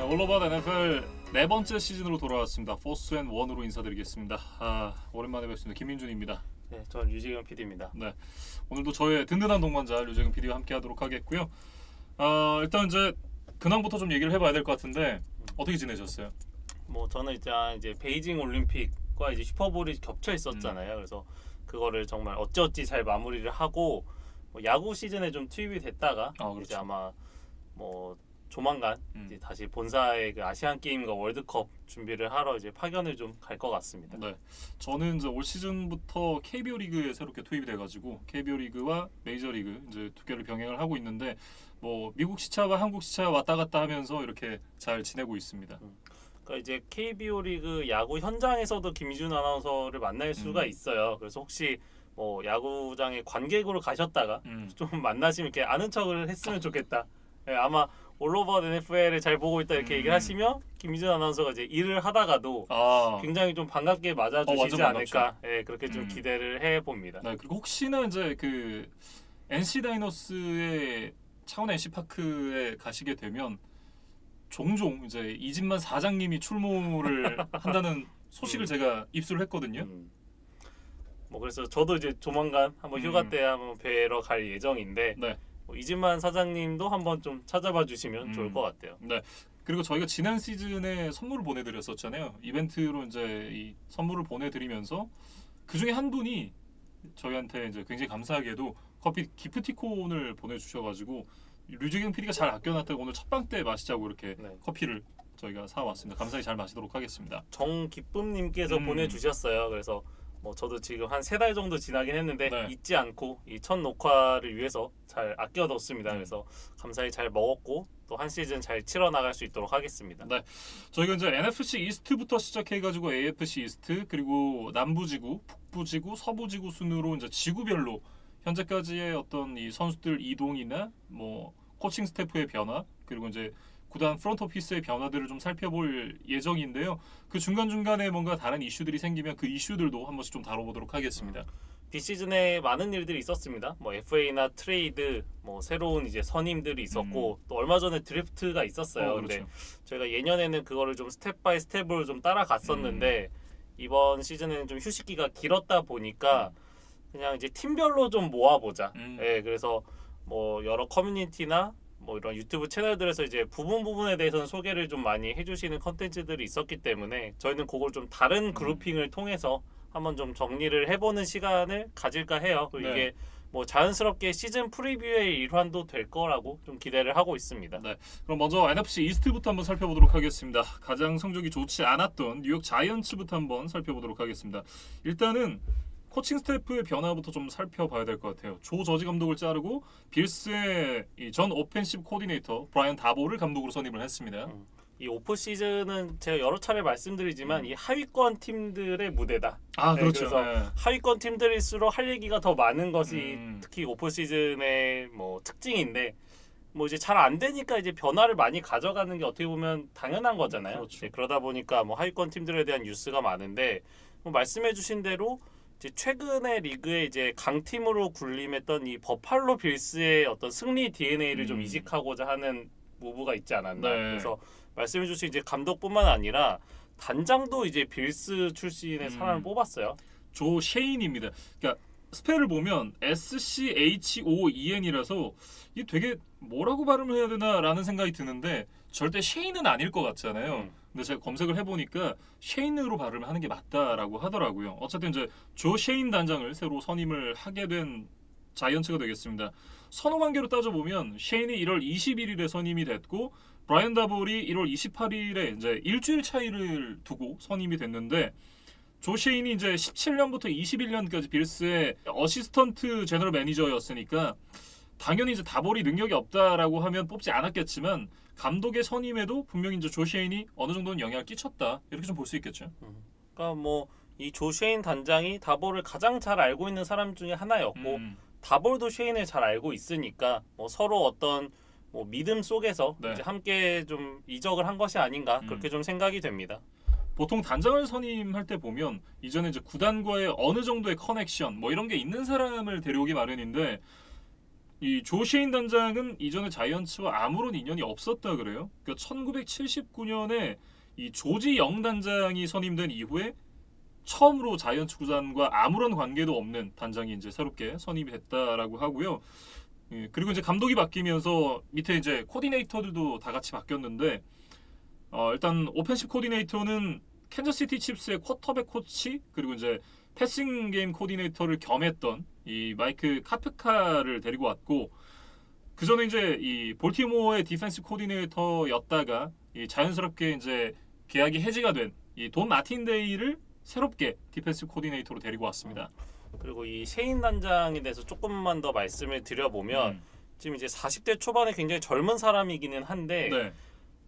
올로바 NFL 네 번째 시즌으로 돌아왔습니다. 포스 앤 원으로 인사드리겠습니다. 오랜만에 뵙습니다. 김민준입니다. 네, 저는 유지경 PD입니다. 네, 오늘도 저의 든든한 동반자 유재근 PD와 함께하도록 하겠고요. 일단 이제 근황부터 좀 얘기를 해봐야 될 것 같은데 어떻게 지내셨어요? 뭐 저는 이제 베이징 올림픽과 이제 슈퍼볼이 겹쳐 있었잖아요. 그래서 그거를 정말 어찌어찌 잘 마무리를 하고 뭐 야구 시즌에 좀 투입이 됐다가 그렇죠. 이제 아마 뭐 조만간 이제 다시 본사의 그 아시안 게임과 월드컵 준비를 하러 이제 파견을 좀 갈 것 같습니다. 네, 저는 이제 올 시즌부터 KBO 리그에 새롭게 투입이 돼가지고 KBO 리그와 메이저 리그 이제 두 개를 병행을 하고 있는데 뭐 미국 시차와 한국 시차 왔다 갔다 하면서 이렇게 잘 지내고 있습니다. 그러니까 이제 KBO 리그 야구 현장에서도 김희준 아나운서를 만날 수가 있어요. 그래서 혹시 뭐 야구장에 관객으로 가셨다가 좀 만나시면 이렇게 아는 척을 했으면 좋겠다. 네, 아마 올로버 NFL을 잘 보고 있다 이렇게 얘기를 하시면 김희준 아나운서가 이제 일을 하다가도 굉장히 좀 반갑게 맞아주시지 않을까. 네, 그렇게 좀 기대를 해봅니다. 네, 그리고 혹시나 이제 그 NC 다이노스의 창원 NC파크에 가시게 되면 종종 이제 이진만 사장님이 출몰을 한다는 소식을 제가 입수를 했거든요. 뭐 그래서 저도 이제 조만간 한번 휴가 때 한번 뵈러 갈 예정인데 네. 뭐 이진만 사장님도 한번 좀 찾아봐 주시면 좋을 것 같아요. 네. 그리고 저희가 지난 시즌에 선물을 보내드렸었잖아요. 이벤트로 이제 이 선물을 보내드리면서 그 중에 한 분이 저희한테 이제 굉장히 감사하게도 커피 기프티콘을 보내주셔가지고 류지경 PD가 잘 아껴놨다고 오늘 첫방 때 마시자고 이렇게 커피를 저희가 사왔습니다. 감사히 잘 마시도록 하겠습니다. 정기쁨님께서 보내주셨어요. 그래서 뭐 저도 지금 한 3달 정도 지나긴 했는데 잊지 않고 이 첫 녹화를 위해서 잘 아껴뒀습니다. 그래서 감사히 잘 먹었고 또 한 시즌 잘 치러 나갈 수 있도록 하겠습니다. 네, 저희가 이제 NFC 이스트부터 시작해가지고 AFC 이스트 그리고 남부지구, 북부지구, 서부지구 순으로 이제 지구별로 현재까지의 어떤 이 선수들 이동이나 뭐 코칭 스태프의 변화 그리고 이제 구단 프론트 오피스의 변화들을 좀 살펴볼 예정인데요. 그 중간중간에 뭔가 다른 이슈들이 생기면 그 이슈들도 한 번씩 좀 다뤄보도록 하겠습니다. 비시즌에 많은 일들이 있었습니다. 뭐 FA나 트레이드, 뭐 새로운 이제 선임들이 있었고 또 얼마 전에 드래프트가 있었어요. 그렇죠. 근데 저희가 예년에는 그거를 좀 스텝 바이 스텝으로 좀 따라갔었는데 이번 시즌에는 좀 휴식기가 길었다 보니까 그냥 이제 팀별로 좀 모아보자. 네, 그래서 뭐 여러 커뮤니티나 뭐 이런 유튜브 채널들에서 이제 부분에 대해서는 소개를 좀 많이 해주시는 컨텐츠들이 있었기 때문에 저희는 그걸 좀 다른 그룹핑을 통해서 한번 좀 정리를 해보는 시간을 가질까 해요. 그리고 이게 뭐 자연스럽게 시즌 프리뷰의 일환도 될 거라고 좀 기대를 하고 있습니다. 네, 그럼 먼저 NFC 이스트부터 한번 살펴보도록 하겠습니다. 가장 성적이 좋지 않았던 뉴욕 자이언츠부터 한번 살펴보도록 하겠습니다. 일단은 코칭 스태프의 변화부터 좀 살펴봐야 될 것 같아요. 조 저지 감독을 자르고 빌스의 전 오펜시브 코디네이터 브라이언 다보를 감독으로 선임을 했습니다. 이 오프 시즌은 제가 여러 차례 말씀드리지만 이 하위권 팀들의 무대다. 그렇죠. 그래서 하위권 팀들일수록 할 얘기가 더 많은 것이 특히 오프 시즌의 뭐 특징인데 뭐 이제 잘 안 되니까 이제 변화를 많이 가져가는 게 어떻게 보면 당연한 거잖아요. 그렇죠. 그러다 보니까 뭐 하위권 팀들에 대한 뉴스가 많은데 뭐 말씀해주신 대로 이제 최근에 리그에 이제 강팀으로 군림했던 이 버팔로 빌스의 어떤 승리 DNA를 좀 이식하고자 하는 무브가 있지 않았나. 그래서 말씀해주신 이제 감독뿐만 아니라 단장도 이제 빌스 출신의 사람을 뽑았어요. 조 셰인입니다. 그러니까 스펠을 보면 SCHOEN이라서 이게 되게 뭐라고 발음을 해야 되나라는 생각이 드는데 절대 셰인은 아닐 것 같잖아요. 근데 제가 검색을 해보니까 셰인으로 발음을 하는 게 맞다라고 하더라고요. 어쨌든 이제 조 셰인 단장을 새로 선임을 하게 된 자이언츠가 되겠습니다. 선호 관계로 따져보면 셰인이 1월 21일에 선임이 됐고 브라이언 다볼이 1월 28일에 이제 일주일 차이를 두고 선임이 됐는데 조 셰인이 이제 17년부터 21년까지 빌스의 어시스턴트 제너럴 매니저였으니까 당연히 이제 다볼이 능력이 없다라고 하면 뽑지 않았겠지만 감독의 선임에도 분명히 이제 조 셰인이 어느 정도는 영향을 끼쳤다 이렇게 좀 볼 수 있겠죠. 그러니까 뭐 이 조 셰인 단장이 다볼을 가장 잘 알고 있는 사람 중에 하나였고 다볼도 셰인을 잘 알고 있으니까 뭐 서로 어떤 뭐 믿음 속에서 이제 함께 좀 이적을 한 것이 아닌가 그렇게 좀 생각이 됩니다. 보통 단장을 선임할 때 보면 이전에 이제 구단과의 어느 정도의 커넥션 뭐 이런 게 있는 사람을 데려오기 마련인데 이 조 셰인 단장은 이전에 자이언츠와 아무런 인연이 없었다 그래요. 그러니까 1979년에 이 조지 영 단장이 선임된 이후에 처음으로 자이언츠 구단과 아무런 관계도 없는 단장이 이제 새롭게 선임이 됐다라고 하고요. 예, 그리고 이제 감독이 바뀌면서 밑에 이제 코디네이터들도 다 같이 바뀌었는데 일단 오펜시브 코디네이터는 캔자스시티 칩스의 쿼터백 코치 그리고 이제 패싱 게임 코디네이터를 겸했던 이 마이크 카프카를 데리고 왔고 그 전에 이제 이 볼티모어의 디펜스 코디네이터였다가 이 자연스럽게 이제 계약이 해지가 된 이 돈 마틴데이를 새롭게 디펜스 코디네이터로 데리고 왔습니다. 그리고 이 셰인 단장에 대해서 조금만 더 말씀을 드려보면 지금 이제 40대 초반에 굉장히 젊은 사람이기는 한데 네.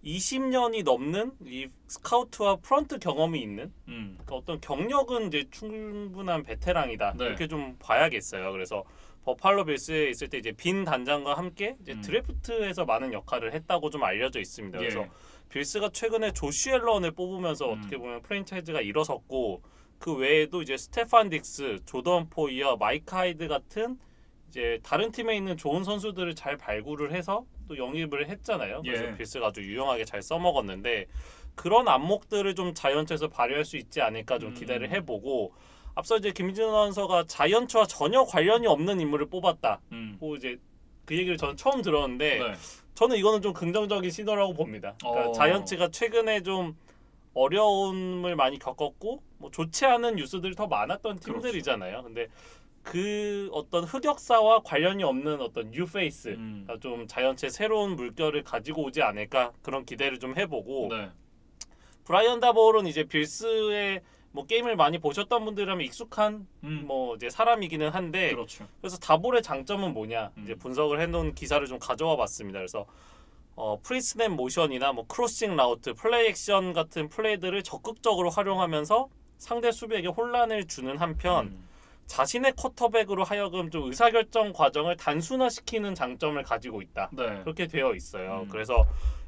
20년이 넘는 이 스카우트와 프런트 경험이 있는 그러니까 어떤 경력은 이제 충분한 베테랑이다 네. 이렇게 좀 봐야겠어요. 그래서 버팔로 빌스에 있을 때 이제 빈 단장과 함께 이제 드래프트에서 많은 역할을 했다고 좀 알려져 있습니다. 그래서 예. 빌스가 최근에 조슈 앨런을 뽑으면서 어떻게 보면 프랜차이즈가 일어섰고 그 외에도 이제 스테판 딕스, 조던 포이어, 마이크 하이드 같은 이제 다른 팀에 있는 좋은 선수들을 잘 발굴을 해서 또 영입을 했잖아요. 그래서 예. 빌스가 아주 유용하게 잘 써먹었는데 그런 안목들을 좀 자이언츠에서 발휘할 수 있지 않을까 좀 기대를 해보고 앞서 이제 김진원 아나운서가 자이언츠와 전혀 관련이 없는 인물을 뽑았다. 고 이제 그 얘기를 저는 처음 들었는데 네. 저는 이거는 좀 긍정적인 시도라고 봅니다. 그러니까 자이언츠가 최근에 좀 어려움을 많이 겪었고 뭐 좋지 않은 뉴스들이 더 많았던 팀들이잖아요. 근데 그 어떤 흑역사와 관련이 없는 어떤 뉴페이스가 좀 자이언츠의 새로운 물결을 가지고 오지 않을까 그런 기대를 좀 해보고 네. 브라이언 다볼은 이제 빌스의 뭐 게임을 많이 보셨던 분들이라면 익숙한 뭐 이제 사람이기는 한데 그렇죠. 그래서 다볼의 장점은 뭐냐 이제 분석을 해놓은 기사를 좀 가져와봤습니다. 그래서 프리스냅 모션이나 뭐 크로싱 라우트, 플레이 액션 같은 플레이들을 적극적으로 활용하면서 상대 수비에게 혼란을 주는 한편 자신의 쿼터백으로 하여금 좀 의사결정 과정을 단순화시키는 장점을 가지고 있다. 네. 그렇게 되어 있어요. 그래서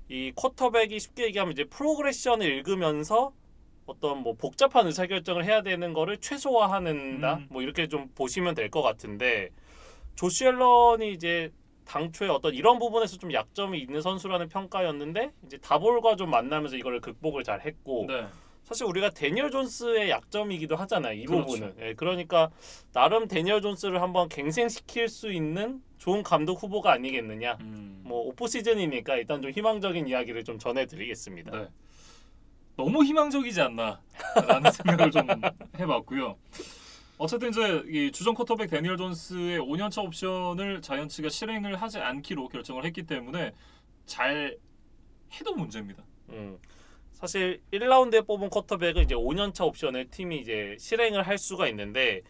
이 쿼터백이 쉽게 얘기하면 이제 프로그레션을 읽으면서 어떤 뭐 복잡한 의사결정을 해야 되는 거를 최소화하는다. 뭐 이렇게 좀 보시면 될 것 같은데 조슈 앨런이 이제 당초에 어떤 이런 부분에서 좀 약점이 있는 선수라는 평가였는데 이제 다볼과 좀 만나면서 이거를 극복을 잘 했고 네. 사실 우리가 데니얼 존스의 약점이기도 하잖아요. 이 그렇죠. 부분은. 예, 그러니까 나름 데니얼 존스를 한번 갱생시킬 수 있는 좋은 감독 후보가 아니겠느냐. 뭐 오프 시즌이니까 일단 좀 희망적인 이야기를 좀 전해드리겠습니다. 네. 너무 희망적이지 않나라는 생각을 좀 해봤고요. 어쨌든 이제 이 주전 쿼터백 데니얼 존스의 5년차 옵션을 자이언츠가 실행을 하지 않기로 결정을 했기 때문에 잘 해도 문제입니다. 사실 1라운드에 뽑은 쿼터백은 이제 5년차 옵션을 팀이 이제 실행을 할 수가 있는데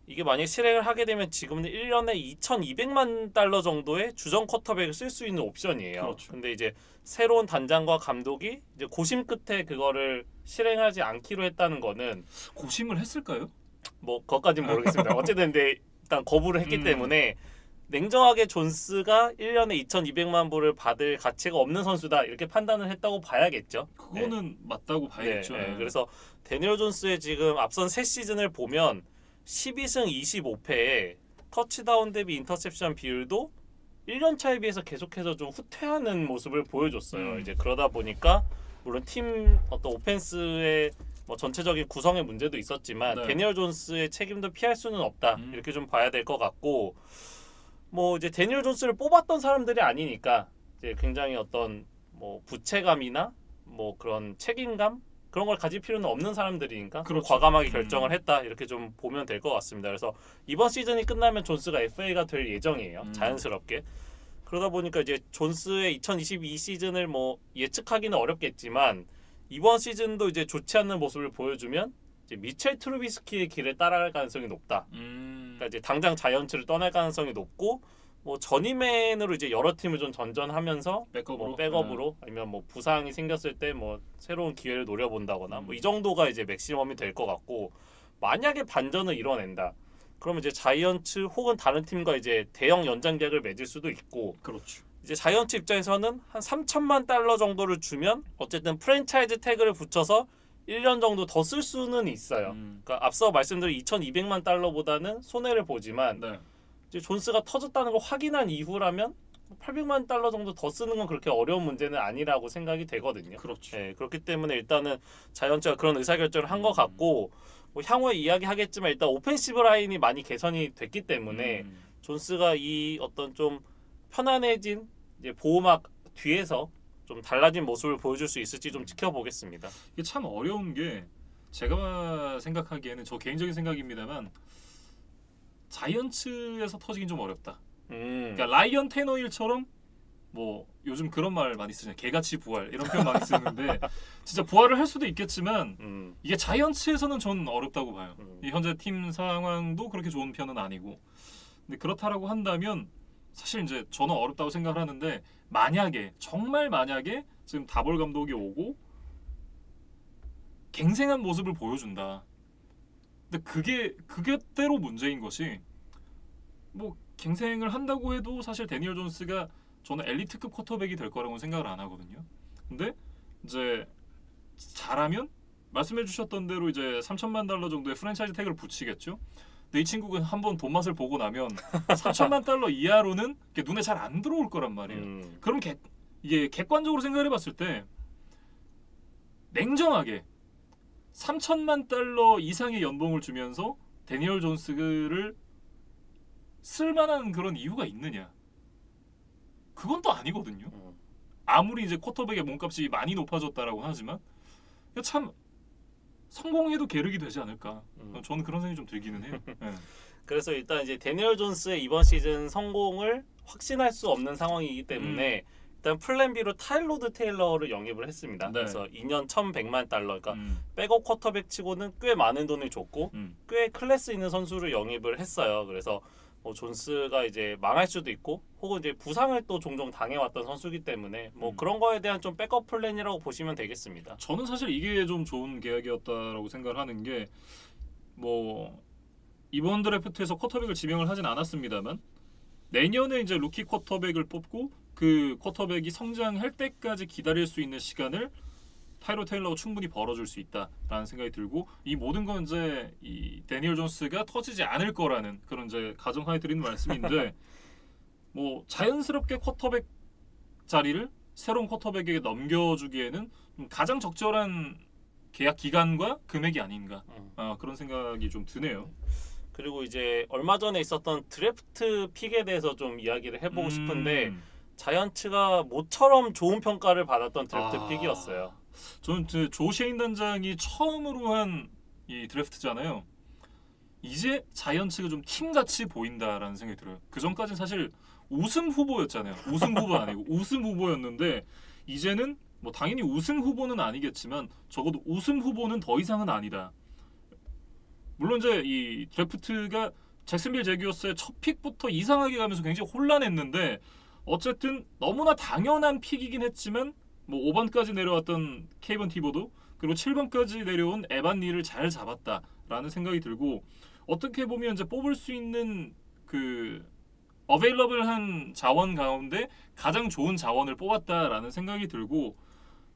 이게 만약 실행을 하게 되면 지금은 1년에 2,200만 달러 정도의 주전 쿼터백을 쓸 수 있는 옵션이에요. 그렇죠. 근데 이제 새로운 단장과 감독이 이제 고심 끝에 그거를 실행하지 않기로 했다는 거는 고심을 했을까요? 뭐 그것까지는 모르겠습니다. 어쨌든 근데 일단 거부를 했기 때문에 냉정하게 존스가 1년에 2,200만 불을 받을 가치가 없는 선수다 이렇게 판단을 했다고 봐야겠죠. 그거는 맞다고 봐야겠죠. 네. 그래서 데니얼 존스의 지금 앞선 3시즌을 보면 12승 25패에 터치다운 대비 인터셉션 비율도 1년 차에 비해서 계속해서 좀 후퇴하는 모습을 보여줬어요. 이제 그러다 보니까 물론 팀 어떤 오펜스의 뭐 전체적인 구성의 문제도 있었지만 데니얼 존스의 책임도 피할 수는 없다. 이렇게 좀 봐야 될 것 같고 뭐 이제 데니얼 존스를 뽑았던 사람들이 아니니까 이제 굉장히 어떤 뭐 부채감이나 뭐 그런 책임감 그런 걸 가질 필요는 없는 사람들이니까 그렇죠. 과감하게 결정을 했다 이렇게 좀 보면 될 것 같습니다. 그래서 이번 시즌이 끝나면 존스가 FA가 될 예정이에요. 자연스럽게. 그러다 보니까 이제 존스의 2022 시즌을 뭐 예측하기는 어렵겠지만 이번 시즌도 이제 좋지 않는 모습을 보여주면 이제 미첼 트루비스키의 길을 따라갈 가능성이 높다. 그러니까 이제 당장 자이언츠를 떠날 가능성이 높고 뭐 전임맨으로 이제 여러 팀을 좀 전전하면서 백업으로, 뭐 백업으로 아니면 뭐 부상이 생겼을 때 뭐 새로운 기회를 노려본다거나 뭐 이 정도가 이제 맥시멈이 될 것 같고 만약에 반전을 이뤄낸다. 그러면 이제 자이언츠 혹은 다른 팀과 이제 대형 연장 계약을 맺을 수도 있고 그렇죠. 이제 자이언츠 입장에서는 한 3천만 달러 정도를 주면 어쨌든 프랜차이즈 태그를 붙여서 1년 정도 더 쓸 수는 있어요. 그러니까 앞서 말씀드린 2,200만 달러보다는 손해를 보지만 이제 존스가 터졌다는 걸 확인한 이후라면 800만 달러 정도 더 쓰는 건 그렇게 어려운 문제는 아니라고 생각이 되거든요. 그렇죠. 예, 그렇기 때문에 일단은 자이언츠가 그런 의사결정을 한 것 같고 뭐 향후에 이야기하겠지만 일단 오펜시브 라인이 많이 개선이 됐기 때문에 존스가 이 어떤 좀 편안해진 이제 보호막 뒤에서 좀 달라진 모습을 보여줄 수 있을지 좀 지켜보겠습니다. 이게 참 어려운 게 제가 생각하기에는 저 개인적인 생각입니다만 자이언츠에서 터지긴 좀 어렵다. 그러니까 라이언 테너힐처럼 뭐 요즘 그런 말 많이 쓰잖아요. 개같이 부활 이런 표현 많이 쓰는데 진짜 부활을 할 수도 있겠지만 이게 자이언츠에서는 전 어렵다고 봐요. 이 현재 팀 상황도 그렇게 좋은 편은 아니고. 근데 그렇다라고 한다면 사실 이제 저는 어렵다고 생각을 하는데 만약에 정말 만약에 지금 다볼 감독이 오고 갱생한 모습을 보여준다. 근데 그게 때로 문제인 것이 뭐 갱생을 한다고 해도 사실 데니얼 존스가 저는 엘리트급 쿼터백이 될 거라고 생각을 안 하거든요. 근데 이제 잘하면 말씀해 주셨던 대로 이제 3천만 달러 정도의 프랜차이즈 태그를 붙이겠죠. 근데 이 친구가 한번 돈 맛을 보고 나면 3천만 달러 이하로는 눈에 잘 안 들어올 거란 말이에요. 그럼 이게 객관적으로 생각을 해봤을 때 냉정하게 3천만 달러 이상의 연봉을 주면서 데니얼 존스를 쓸만한 그런 이유가 있느냐? 그건 또 아니거든요. 아무리 이제 쿼터백의 몸값이 많이 높아졌다라고 하지만 참 성공해도 계륵이 되지 않을까? 저는 그런 생각이 좀 들기는 해요. 네. 그래서 일단 이제 데니얼 존스의 이번 시즌 성공을 확신할 수 없는 상황이기 때문에 일단 플랜 B로 타일로드 테일러를 영입을 했습니다. 네. 그래서 2년 1,100만 달러, 그러니까 백업 쿼터백 치고는 꽤 많은 돈을 줬고 꽤 클래스 있는 선수를 영입을 했어요. 그래서 뭐 존스가 이제 망할 수도 있고 혹은 이제 부상을 또 종종 당해왔던 선수이기 때문에 뭐 그런 거에 대한 좀 백업 플랜이라고 보시면 되겠습니다. 저는 사실 이게 좀 좋은 계약이었다라고 생각을 하는 게 뭐 이번 드래프트에서 쿼터백을 지명을 하진 않았습니다만 내년에 이제 루키 쿼터백을 뽑고 그 쿼터백이 성장할 때까지 기다릴 수 있는 시간을 타이로 테일러가 충분히 벌어줄 수 있다라는 생각이 들고 이 모든 건 이제 이 데니얼 존스가 터지지 않을 거라는 그런 이제 가정하에 드리는 말씀인데 뭐 자연스럽게 쿼터백 자리를 새로운 쿼터백에게 넘겨주기에는 가장 적절한 계약 기간과 금액이 아닌가 그런 생각이 좀 드네요. 그리고 이제 얼마 전에 있었던 드래프트 픽에 대해서 좀 이야기를 해보고 싶은데 자이언츠가 모처럼 좋은 평가를 받았던 드래프트 픽이었어요. 저는 조 셰인 단장이 처음으로 한 이 드래프트잖아요. 이제 자이언츠가 좀 팀같이 보인다라는 생각이 들어요. 그 전까지는 사실 우승 후보였잖아요. 우승 후보 아니고 우승 후보였는데 이제는 뭐 당연히 우승 후보는 아니겠지만 적어도 우승 후보는 더 이상은 아니다. 물론 이제 이 드래프트가 잭슨빌 제규어스의 첫 픽부터 이상하게 가면서 굉장히 혼란했는데 어쨌든 너무나 당연한 픽이긴 했지만 뭐 5번까지 내려왔던 케이번 티보도 그리고 7번까지 내려온 에반 니를 잘 잡았다라는 생각이 들고 어떻게 보면 이제 뽑을 수 있는 그 어베일러블한 자원 가운데 가장 좋은 자원을 뽑았다라는 생각이 들고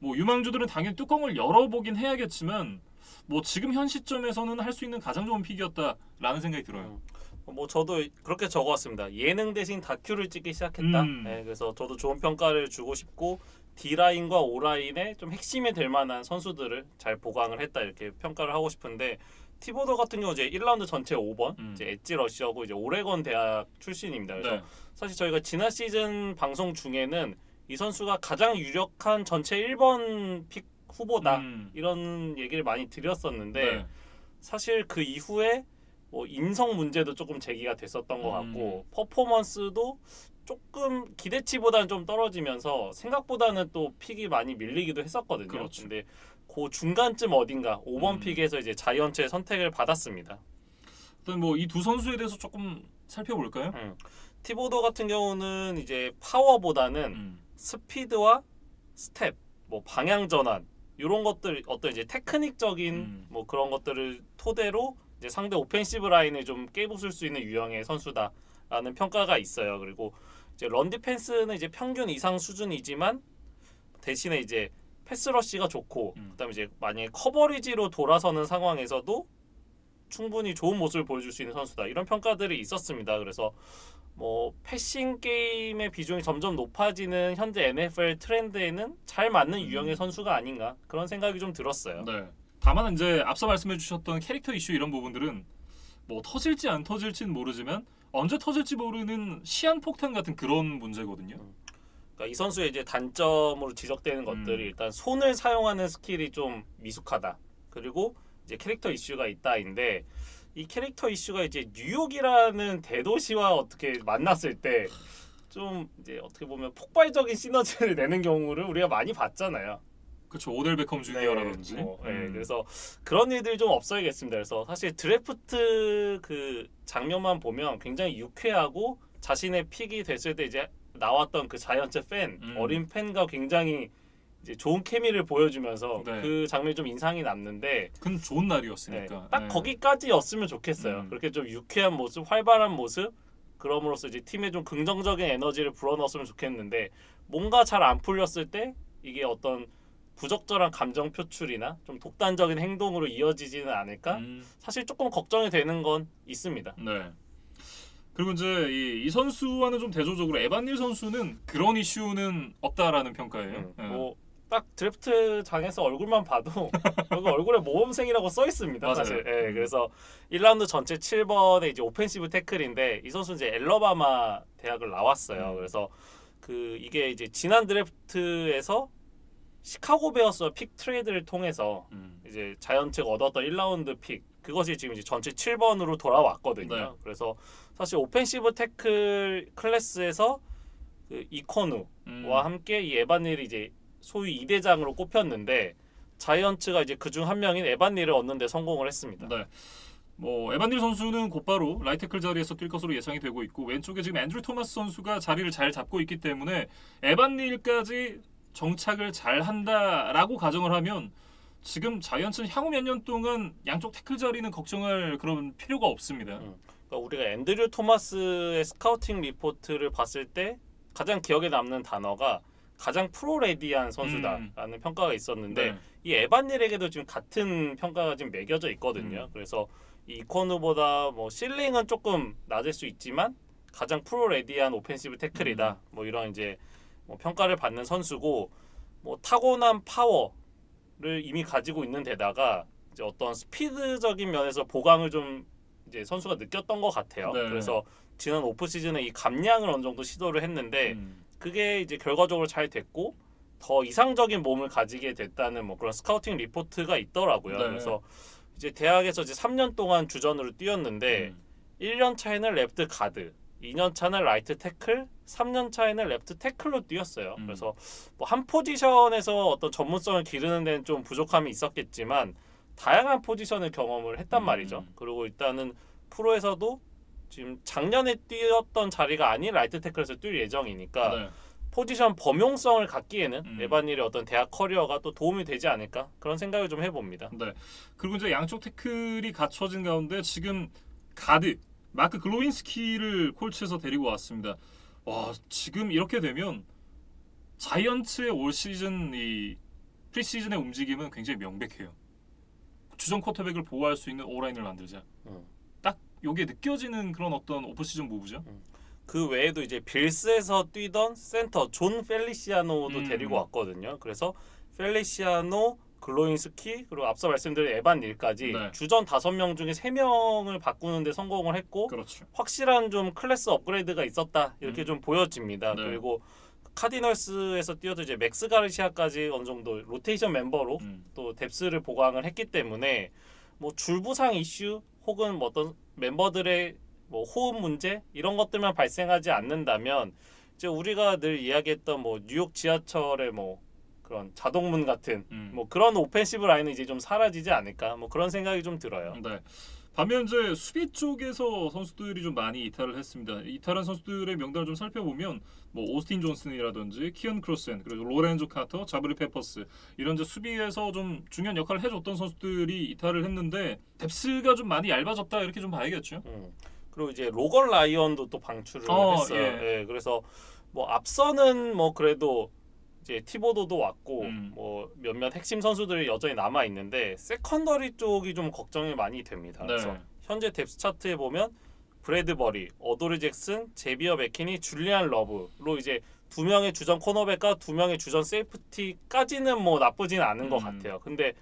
뭐 유망주들은 당연히 뚜껑을 열어보긴 해야겠지만 뭐 지금 현 시점에서는 할 수 있는 가장 좋은 픽이었다라는 생각이 들어요. 뭐 저도 그렇게 적어왔습니다. 예능 대신 다큐를 찍기 시작했다. 네, 그래서 저도 좋은 평가를 주고 싶고 D라인과 O라인의 좀 핵심이 될 만한 선수들을 잘 보강을 했다 이렇게 평가를 하고 싶은데 티보더 같은 경우 이제 1라운드 전체 5번 이제 엣지 러시하고 이제 오레곤 대학 출신입니다. 그래서 네. 사실 저희가 지난 시즌 방송 중에는 이 선수가 가장 유력한 전체 1번 픽 후보다 이런 얘기를 많이 드렸었는데 네. 사실 그 이후에 뭐 인성 문제도 조금 제기가 됐었던 것 같고 퍼포먼스도 조금 기대치보다는 좀 떨어지면서 생각보다는 또 픽이 많이 밀리기도 했었거든요. 그렇죠. 근데 그 중간쯤 어딘가 5번 픽에서 이제 자이언츠의 선택을 받았습니다. 일단 뭐 이 두 선수에 대해서 조금 살펴볼까요? 티보더 같은 경우는 이제 파워보다는 스피드와 스텝, 뭐 방향 전환 이런 것들 어떤 이제 테크닉적인 뭐 그런 것들을 토대로 이제 상대 오펜시브 라인을 좀 깨부술 수 있는 유형의 선수다라는 평가가 있어요. 그리고 이제 런 디펜스는 이제 평균 이상 수준이지만 대신에 이제 패스 러시가 좋고 그다음에 이제 만약에 커버리지로 돌아서는 상황에서도 충분히 좋은 모습을 보여줄 수 있는 선수다. 이런 평가들이 있었습니다. 그래서 뭐 패싱 게임의 비중이 점점 높아지는 현재 NFL 트렌드에는 잘 맞는 유형의 선수가 아닌가 그런 생각이 좀 들었어요. 네. 다만 이제 앞서 말씀해 주셨던 캐릭터 이슈 이런 부분들은 뭐 터질지 안 터질지는 모르지만 언제 터질지 모르는 시한폭탄 같은 그런 문제거든요. 그러니까 이 선수의 이제 단점으로 지적되는 것들이 일단 손을 사용하는 스킬이 좀 미숙하다. 그리고 이제 캐릭터 이슈가 있다인데 이 캐릭터 이슈가 이제 뉴욕이라는 대도시와 어떻게 만났을 때 좀 이제 어떻게 보면 폭발적인 시너지를 내는 경우를 우리가 많이 봤잖아요. 그렇죠. 오델 베컴 주니어라든지. 그래서 그런 일들이 좀 없어야겠습니다. 그래서 사실 드래프트 그 장면만 보면 굉장히 유쾌하고 자신의 픽이 됐을 때 이제 나왔던 그 자이언츠 팬, 어린 팬과 굉장히 이제 좋은 케미를 보여주면서 그 장면이 좀 인상이 남는데 그건 좋은 날이었으니까 딱 거기까지였으면 좋겠어요. 그렇게 좀 유쾌한 모습, 활발한 모습 그럼으로써 이제 팀에 좀 긍정적인 에너지를 불어넣었으면 좋겠는데 뭔가 잘 안 풀렸을 때 이게 어떤 부적절한 감정 표출이나 좀 독단적인 행동으로 이어지지는 않을까? 사실 조금 걱정이 되는 건 있습니다. 네. 그리고 이제 이 선수와는 좀 대조적으로 에반 닐 선수는 그런 이슈는 없다라는 평가예요. 딱 드래프트 장에서 얼굴만 봐도 여기 얼굴에 모범생이라고 써 있습니다. 맞아요. 사실. 그래서 1라운드 전체 7번에 이제 오펜시브 태클인데 이 선수 이제 엘러바마 대학을 나왔어요. 그래서 그 이게 이제 지난 드래프트에서 시카고 베어스와 픽 트레이드를 통해서 이제 자이언츠가 얻었던 1라운드 픽 그것이 지금 이제 전체 7번으로 돌아왔거든요. 네. 그래서 사실 오펜시브 태클 클래스에서 그 이코누와 함께 이 에반 닐이 이제 소위 2대장으로 꼽혔는데 자이언츠가 이제 그중 한 명인 에반 닐을 얻는 데 성공을 했습니다. 네. 뭐 에반 닐 선수는 곧바로 라이트 태클 자리에서 뛸 것으로 예상이 되고 있고 왼쪽에 지금 앤드류 토마스 선수가 자리를 잘 잡고 있기 때문에 에반 닐까지 정착을 잘 한다라고 가정을 하면 지금 자이언츠는 향후 몇 년 동안 양쪽 태클 자리는 걱정할 그런 필요가 없습니다. 그러니까 우리가 앤드류 토마스의 스카우팅 리포트를 봤을 때 가장 기억에 남는 단어가 가장 프로레디한 선수다라는 평가가 있었는데 이 에반 닐에게도 지금 같은 평가가 지금 매겨져 있거든요. 그래서 이 이코누보다 뭐 실링은 조금 낮을 수 있지만 가장 프로레디한 오펜시브 태클이다. 뭐 이런 이제 뭐 평가를 받는 선수고 뭐 타고난 파워를 이미 가지고 있는 데다가 이제 어떤 스피드적인 면에서 보강을 좀 이제 선수가 느꼈던 것 같아요. 그래서 지난 오프 시즌에 이 감량을 어느 정도 시도를 했는데 그게 이제 결과적으로 잘 됐고 더 이상적인 몸을 가지게 됐다는 뭐 그런 스카우팅 리포트가 있더라고요. 그래서 이제 대학에서 이제 3년 동안 주전으로 뛰었는데 1년 차에는 레프트 가드, 2년 차는 라이트 태클, 3년 차에는 레프트 태클로 뛰었어요. 그래서 뭐 한 포지션에서 어떤 전문성을 기르는 데는 좀 부족함이 있었겠지만 다양한 포지션을 경험을 했단 말이죠. 그리고 일단은 프로에서도 지금 작년에 뛰었던 자리가 아닌 라이트 태클에서 뛸 예정이니까 포지션 범용성을 갖기에는 에반 닐의 어떤 대학 커리어가 또 도움이 되지 않을까 그런 생각을 좀 해봅니다. 네. 그리고 이제 양쪽 태클이 갖춰진 가운데 지금 가드 마크 글로윈스키를 콜츠에서 데리고 왔습니다. 와 지금 이렇게 되면 자이언츠의 올 시즌 이 프리시즌의 움직임은 굉장히 명백해요. 주전 쿼터백을 보호할 수 있는 오라인을 만들자. 딱 요게 느껴지는 그런 어떤 오프시즌 무브죠. 그 외에도 이제 빌스에서 뛰던 센터 존 펠리시아노도 데리고 왔거든요. 그래서 펠리시아노, 글로인스키 그리고 앞서 말씀드린 에반 닐까지 주전 5명 중에 3명을 바꾸는 데 성공을 했고 확실한 좀 클래스 업그레이드가 있었다 이렇게 좀 보여집니다. 그리고 카디널스에서 뛰어도 이제 맥스 가르시아까지 어느 정도 로테이션 멤버로 또 뎁스를 보강을 했기 때문에 뭐 줄부상 이슈 혹은 뭐 어떤 멤버들의 뭐 호흡 문제 이런 것들만 발생하지 않는다면 이제 우리가 늘 이야기했던 뭐 뉴욕 지하철의 뭐 그런 자동문 같은 뭐 그런 오펜시브 라인은 이제 좀 사라지지 않을까 뭐 그런 생각이 좀 들어요. 네. 반면 이제 수비 쪽에서 선수들이 좀 많이 이탈을 했습니다. 이탈한 선수들의 명단을 좀 살펴보면 뭐 오스틴 존슨이라든지 키언 크로센 그리고 로렌조 카터, 자브리 페퍼스 이런 이제 수비에서 좀 중요한 역할을 해줬던 선수들이 이탈을 했는데 뎁스가 좀 많이 얇아졌다 이렇게 좀 봐야겠죠. 그리고 이제 로건 라이언도 또 방출을 했어요. 그래서 뭐 앞서는 뭐 그래도 이제 티보도도 왔고 뭐 몇몇 핵심 선수들이 여전히 남아 있는데 세컨더리 쪽이 좀 걱정이 많이 됩니다. 그래서 현재 뎁스 차트에 보면 브래드버리, 어도리 잭슨, 제비어 맥키니, 줄리안 러브로 이제 2명의 주전 코너백과 2명의 주전 세이프티까지는 뭐 나쁘진 않은 것 같아요. 근데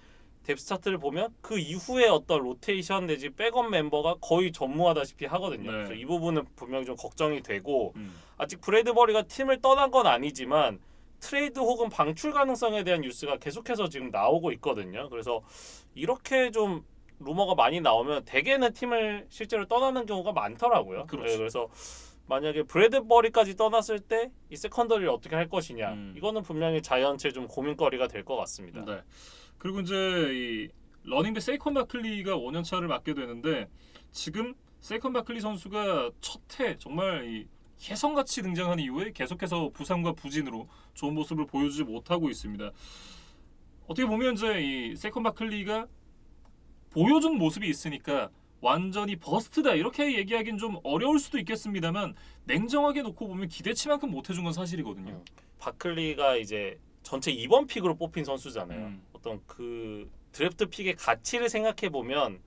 뎁스 차트를 보면 그 이후에 어떤 로테이션 내지 백업 멤버가 거의 전무하다시피 하거든요. 네. 그래서 이 부분은 분명히 좀 걱정이 되고 아직 브래드버리가 팀을 떠난 건 아니지만 트레이드 혹은 방출 가능성에 대한 뉴스가 계속해서 지금 나오고 있거든요. 그래서 이렇게 좀 루머가 많이 나오면 대개는 팀을 실제로 떠나는 경우가 많더라고요. 그렇죠. 네, 그래서 만약에 브래드버리까지 떠났을 때 이 세컨더리를 어떻게 할 것이냐 이거는 분명히 자이언츠의 좀 고민거리가 될 것 같습니다. 네. 그리고 이제 이 러닝백 세이컨 바클리가 5년 차를 맡게 되는데 지금 세이컨 바클리 선수가 첫해 정말 이 혜성같이 등장한 이후에 계속해서 부상과 부진으로 좋은 모습을 보여주지 못하고 있습니다. 어떻게 보면 이제 이 세이컨 바클리가 보여준 모습이 있으니까 완전히 버스트다 이렇게 얘기하기는 좀 어려울 수도 있겠습니다만 냉정하게 놓고 보면 기대치만큼 못해준 건 사실이거든요. 바클리가 이제 전체 2번 픽으로 뽑힌 선수잖아요. 어떤 그 드래프트 픽의 가치를 생각해 보면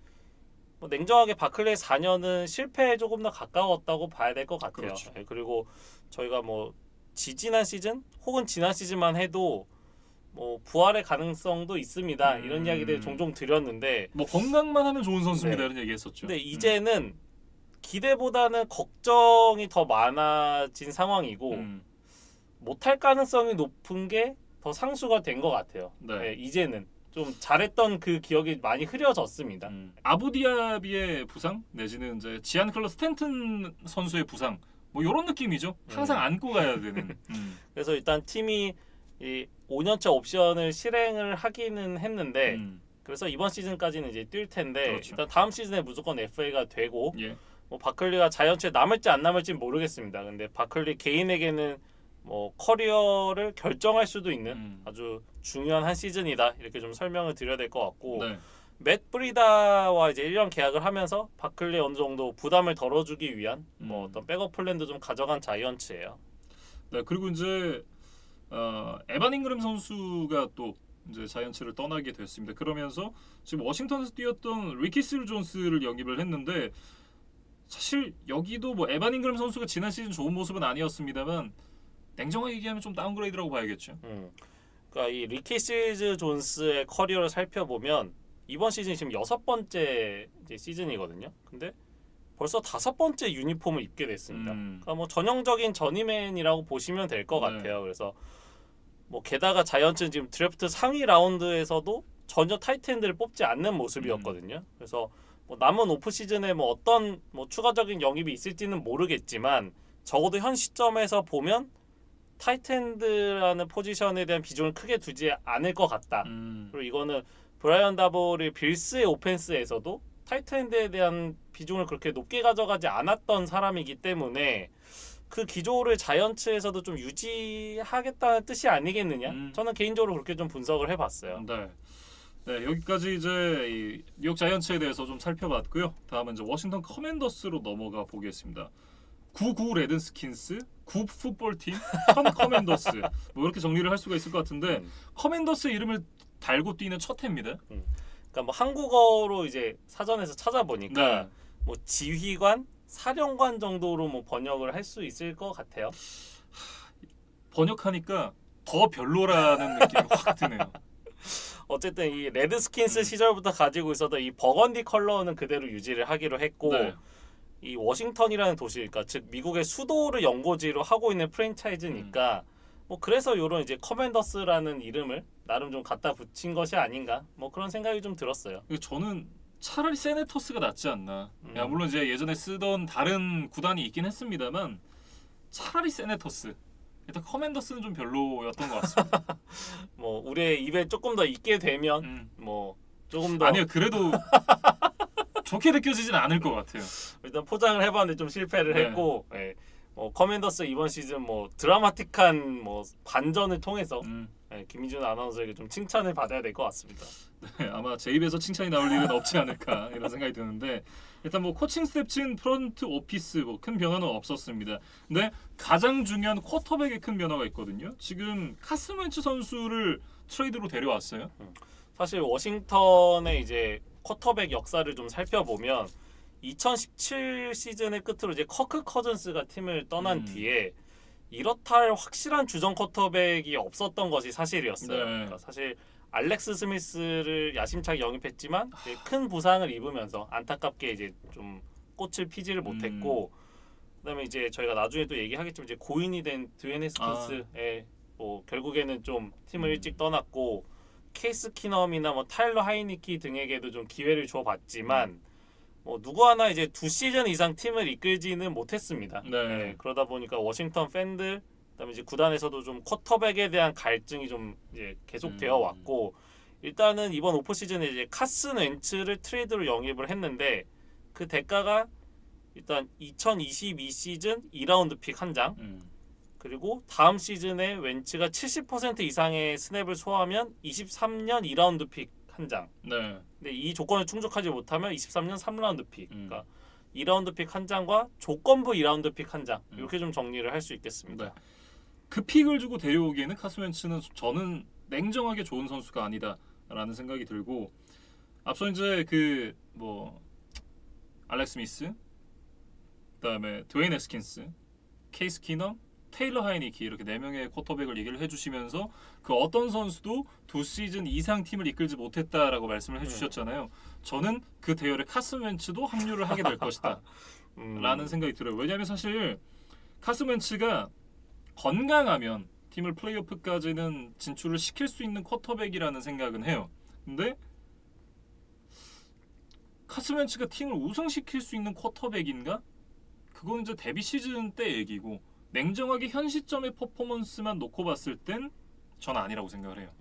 뭐 냉정하게 바클리의 4년은 실패에 조금 더 가까웠다고 봐야 될 것 같아요. 그렇죠. 네, 그리고 저희가 뭐 지지난 시즌 혹은 지난 시즌만 해도 뭐 부활의 가능성도 있습니다. 이런 이야기들 종종 드렸는데 뭐 건강만 하면 좋은 선수입니다. 네. 이런 얘기했었죠. 근데 이제는 기대보다는 걱정이 더 많아진 상황이고 못할 가능성이 높은 게 더 상수가 된 것 같아요. 네. 네, 이제는 좀 잘했던 그 기억이 많이 흐려졌습니다. 아부디아비의 부상 내지는 이제 지안클로 스탠튼 선수의 부상 뭐 이런 느낌이죠. 항상 안고 가야 되는. 그래서 일단 팀이 이 5년차 옵션을 실행을 하기는 했는데 그래서 이번 시즌까지는 이제 뛸 텐데 그렇죠. 일단 다음 시즌에 무조건 FA가 되고 예. 뭐 바클리가 자이언츠에 남을지 안 남을지는 모르겠습니다. 근데 바클리 개인에게는 뭐 커리어를 결정할 수도 있는 아주 중요한 한 시즌이다 이렇게 좀 설명을 드려야 될 것 같고 네. 맷 브리다와 이제 1년 계약을 하면서 바클리 어느 정도 부담을 덜어주기 위한 뭐 어떤 백업 플랜도 좀 가져간 자이언츠예요. 네 그리고 이제 에반 잉그램 선수가 또 이제 자이언츠를 떠나게 됐습니다. 그러면서 지금 워싱턴에서 뛰었던 리키스 존스를 영입을 했는데 사실 여기도 뭐 에반 잉그램 선수가 지난 시즌 좋은 모습은 아니었습니다만 냉정하게 얘기하면 좀 다운그레이드라고 봐야겠죠. 그러니까 이 리키스 존스의 커리어를 살펴보면 이번 시즌이 지금 6번째 이제 시즌이거든요. 근데 벌써 5번째 유니폼을 입게 됐습니다. 그러니까 뭐 전형적인 저니맨이라고 보시면 될 것 같아요. 그래서 뭐 게다가 자이언츠는 지금 드래프트 상위 라운드에서도 전혀 타이트엔드를 뽑지 않는 모습이었거든요. 그래서 뭐 남은 오프 시즌에 뭐 어떤 뭐 추가적인 영입이 있을지는 모르겠지만 적어도 현 시점에서 보면 타이트엔드라는 포지션에 대한 비중을 크게 두지 않을 것 같다. 그리고 이거는 브라이언 다볼이 빌스의 오펜스에서도 타이트엔드에 대한 비중을 그렇게 높게 가져가지 않았던 사람이기 때문에 그 기조를 자이언츠에서도 좀 유지하겠다는 뜻이 아니겠느냐? 저는 개인적으로 그렇게 좀 분석을 해봤어요. 네. 네 여기까지 이제 이 뉴욕 자이언츠에 대해서 좀 살펴봤고요. 다음은 이제 워싱턴 커맨더스로 넘어가 보겠습니다. 99 레든스킨스, 9 풋볼팀, 1000 커맨더스 뭐 이렇게 정리를 할 수가 있을 것 같은데 커맨더스의 이름을 달고 뛰는 첫 해입니다. 그러니까 뭐 한국어로 이제 사전에서 찾아보니까 네. 뭐 지휘관, 사령관 정도로 뭐 번역을 할 수 있을 것 같아요. 번역하니까 더 별로라는 느낌이 확 드네요. 어쨌든 이 레드스킨스 시절부터 가지고 있었던 이 버건디 컬러는 그대로 유지를 하기로 했고 네. 이 워싱턴이라는 도시, 그러니까 즉 미국의 수도를 연고지로 하고 있는 프랜차이즈니까 뭐 그래서 이런 이제 커맨더스라는 이름을 나름 좀 갖다 붙인 것이 아닌가 뭐 그런 생각이 좀 들었어요. 저는 차라리 세네터스가 낫지 않나. 야, 물론 이제 예전에 쓰던 다른 구단이 있긴 했습니다만 차라리 세네터스. 일단 커맨더스는 좀 별로였던 것 같습니다. 뭐 우리의 입에 조금 더 있게 되면 뭐 조금 더 아니요 그래도 좋게 느껴지진 않을 것 같아요. 일단 포장을 해봤는데 좀 실패를 네. 했고 예. 뭐 커맨더스 이번 시즌 뭐 드라마틱한 뭐 반전을 통해서 예, 김희준 아나운서에게 좀 칭찬을 받아야 될 것 같습니다. 네, 아마 제 입에서 칭찬이 나올 일은 없지 않을까 이런 생각이 드는데 일단 뭐 코칭 스텝진 프런트 오피스 뭐 큰 변화는 없었습니다. 근데 가장 중요한 쿼터백에 큰 변화가 있거든요. 지금 카슨 웬츠 선수를 트레이드로 데려왔어요. 사실 워싱턴의 이제 쿼터백 역사를 좀 살펴보면 2017 시즌의 끝으로 이제 커크 커즌스가 팀을 떠난 음. 뒤에 이렇다 할 확실한 주전 쿼터백이 없었던 것이 사실이었어요. 네. 그러니까 사실 알렉스 스미스를 야심차게 영입했지만 이제 큰 부상을 입으면서 안타깝게 이제 좀 꽃을 피지를 못했고 그다음에 이제 저희가 나중에 또 얘기하겠지만 이제 고인이 된 드웨인 해스킨스에 뭐 결국에는 좀 팀을 일찍 떠났고 케이스 키넘이나 뭐 타일러 하이니키 등에게도 좀 기회를 줘봤지만 뭐 누구 하나 이제 2시즌 이상 팀을 이끌지는 못했습니다. 네. 그러다 보니까 워싱턴 팬들 그다음에 이제 구단에서도 좀 쿼터백에 대한 갈증이 좀 이제 계속되어 왔고 일단은 이번 오프 시즌에 이제 카슨 웬츠를 트레이드로 영입을 했는데 그 대가가 일단 2022 시즌 2라운드 픽 한 장 그리고 다음 시즌에 웬츠가 70% 이상의 스냅을 소화하면 23년 2라운드 픽 한 장. 네. 근데 이 조건을 충족하지 못하면 23년 3라운드 픽. 그러니까 2라운드 픽 한 장과 조건부 2라운드 픽 한 장. 이렇게 좀 정리를 할 수 있겠습니다. 네. 그 픽을 주고 데려오기에는 카슨 웬츠는 저는 냉정하게 좋은 선수가 아니다라는 생각이 들고 앞서 이제 그 뭐 알렉스 스미스 그다음에 드웨인 해스킨스, 케이스 키넘, 테일러 하이니키 이렇게 4명의 쿼터백을 얘기를 해주시면서 그 어떤 선수도 2시즌 이상 팀을 이끌지 못했다라고 말씀을 해주셨잖아요. 저는 그 대열에 카슨 웬츠도 합류를 하게 될 것이다 라는 생각이 들어요. 왜냐하면 사실 카슨 웬츠가 건강하면 팀을 플레이오프까지는 진출을 시킬 수 있는 쿼터백이라는 생각은 해요. 근데 카슨 웬츠가 팀을 우승시킬 수 있는 쿼터백인가? 그건 이제 데뷔 시즌 때 얘기고 냉정하게 현 시점의 퍼포먼스만 놓고 봤을 땐 전 아니라고 생각을 해요.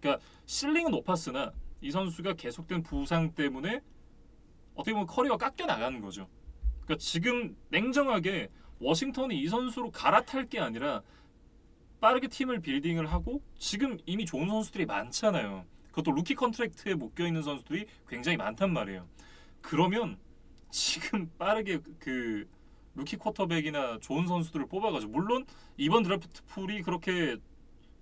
그러니까 실링은 높았으나 이 선수가 계속된 부상 때문에 어떻게 보면 커리어가 깎여 나가는 거죠. 그러니까 지금 냉정하게 워싱턴이 이 선수로 갈아탈 게 아니라 빠르게 팀을 빌딩을 하고 지금 이미 좋은 선수들이 많잖아요. 그것도 루키 컨트랙트에 묶여있는 선수들이 굉장히 많단 말이에요. 그러면 지금 빠르게 그 루키 쿼터백이나 좋은 선수들을 뽑아가지고 물론 이번 드래프트 풀이 그렇게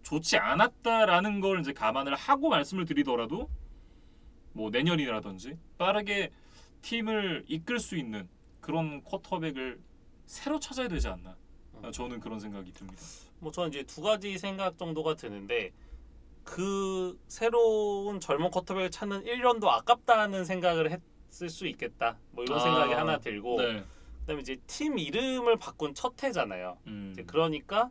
좋지 않았다라는 걸 이제 감안을 하고 말씀을 드리더라도 뭐 내년이라든지 빠르게 팀을 이끌 수 있는 그런 쿼터백을 새로 찾아야 되지 않나. 저는 그런 생각이 듭니다. 뭐 저는 이제 두 가지 생각 정도가 드는데 그 새로운 젊은 쿼터백을 찾는 1년도 아깝다는 생각을 했을 수 있겠다. 뭐 이런 생각이 하나 들고 네. 그다음에 이제 팀 이름을 바꾼 첫 해잖아요. 이제 그러니까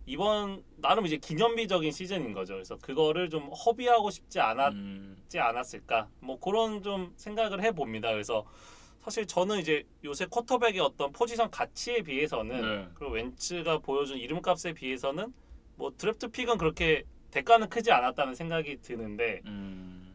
이번 나름 이제 기념비적인 시즌인 거죠. 그래서 그거를 좀 허비하고 싶지 않았을까. 뭐 그런 좀 생각을 해봅니다. 그래서 사실 저는 이제 요새 쿼터백의 어떤 포지션 가치에 비해서는 그리고 웬츠가 보여준 이름값에 비해서는 뭐 드래프트 픽은 그렇게 대가는 크지 않았다는 생각이 드는데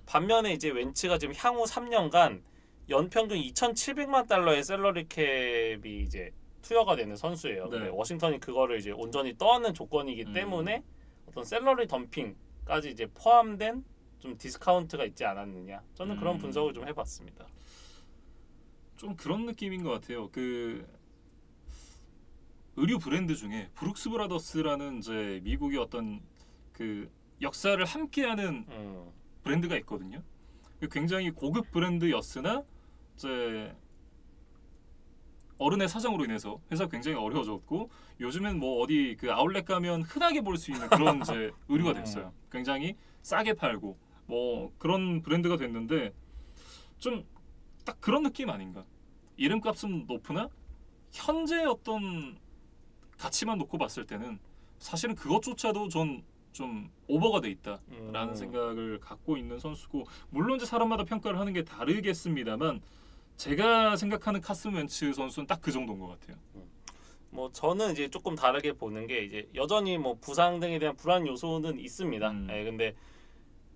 반면에 이제 웬츠가 지금 향후 3년간 연평균 2,700만 달러의 셀러리 캡이 이제 투여가 되는 선수예요. 근데 워싱턴이 그거를 이제 온전히 떠안는 조건이기 때문에 어떤 셀러리 덤핑까지 이제 포함된 좀 디스카운트가 있지 않았느냐. 저는 그런 분석을 좀 해봤습니다. 좀 그런 느낌인 것 같아요. 그 의류 브랜드 중에 브룩스 브라더스라는 이제 미국의 어떤 그 역사를 함께하는 브랜드가 있거든요. 굉장히 고급 브랜드였으나 이제 어른의 사정으로 인해서 회사가 굉장히 어려워졌고 요즘엔 뭐 어디 그 아울렛 가면 흔하게 볼 수 있는 그런 이제 의류가 됐어요. 굉장히 싸게 팔고 뭐 그런 브랜드가 됐는데 좀 딱 그런 느낌 아닌가? 이름값은 높으나 현재 어떤 가치만 놓고 봤을 때는 사실은 그것조차도 전 좀 오버가 돼 있다라는 생각을 갖고 있는 선수고 물론 이제 사람마다 평가를 하는 게 다르겠습니다만 제가 생각하는 카슨 웬츠 선수는 딱 그 정도인 것 같아요. 뭐 저는 이제 조금 다르게 보는 게 이제 여전히 뭐 부상 등에 대한 불안 요소는 있습니다. 근데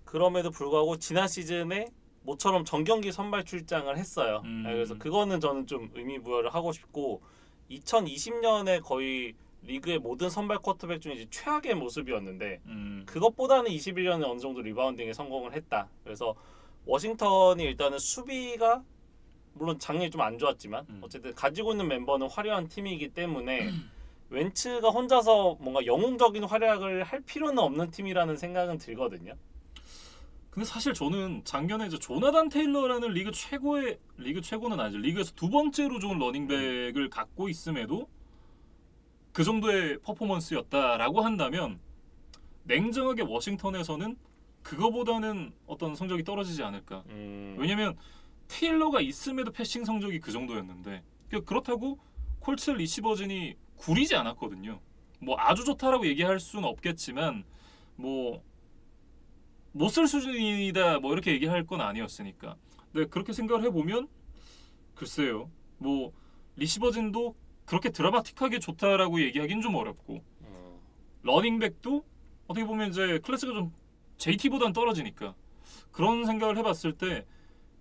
그럼에도 불구하고 지난 시즌에 모처럼 정경기 선발 출장을 했어요. 그래서 그거는 저는 좀 의미 부여를 하고 싶고 2020년에 거의 리그의 모든 선발 쿼터백 중에 이제 최악의 모습이었는데 그것보다는 21년에 어느 정도 리바운딩에 성공을 했다. 그래서 워싱턴이 일단은 수비가 물론 작년이 좀 안 좋았지만 어쨌든 가지고 있는 멤버는 화려한 팀이기 때문에 웬츠가 혼자서 뭔가 영웅적인 활약을 할 필요는 없는 팀이라는 생각은 들거든요. 근데 사실 저는 작년에 이제 조나단 테일러라는 리그 최고는 아니죠. 리그에서 두 번째로 좋은 러닝백을 갖고 있음에도 그 정도의 퍼포먼스였다라고 한다면 냉정하게 워싱턴에서는 그거보다는 어떤 성적이 떨어지지 않을까. 왜냐면 테일러가 있음에도 패싱 성적이 그 정도였는데 그렇다고 콜츠 리시버진이 구리지 않았거든요. 뭐 아주 좋다라고 얘기할 수는 없겠지만 뭐 못 쓸 수준이다 뭐 이렇게 얘기할 건 아니었으니까. 근데 그렇게 생각을 해보면 글쎄요. 뭐 리시버진도 그렇게 드라마틱하게 좋다라고 얘기하기는 좀 어렵고 러닝백도 어떻게 보면 이제 클래스가 좀 JT보다는 떨어지니까 그런 생각을 해봤을 때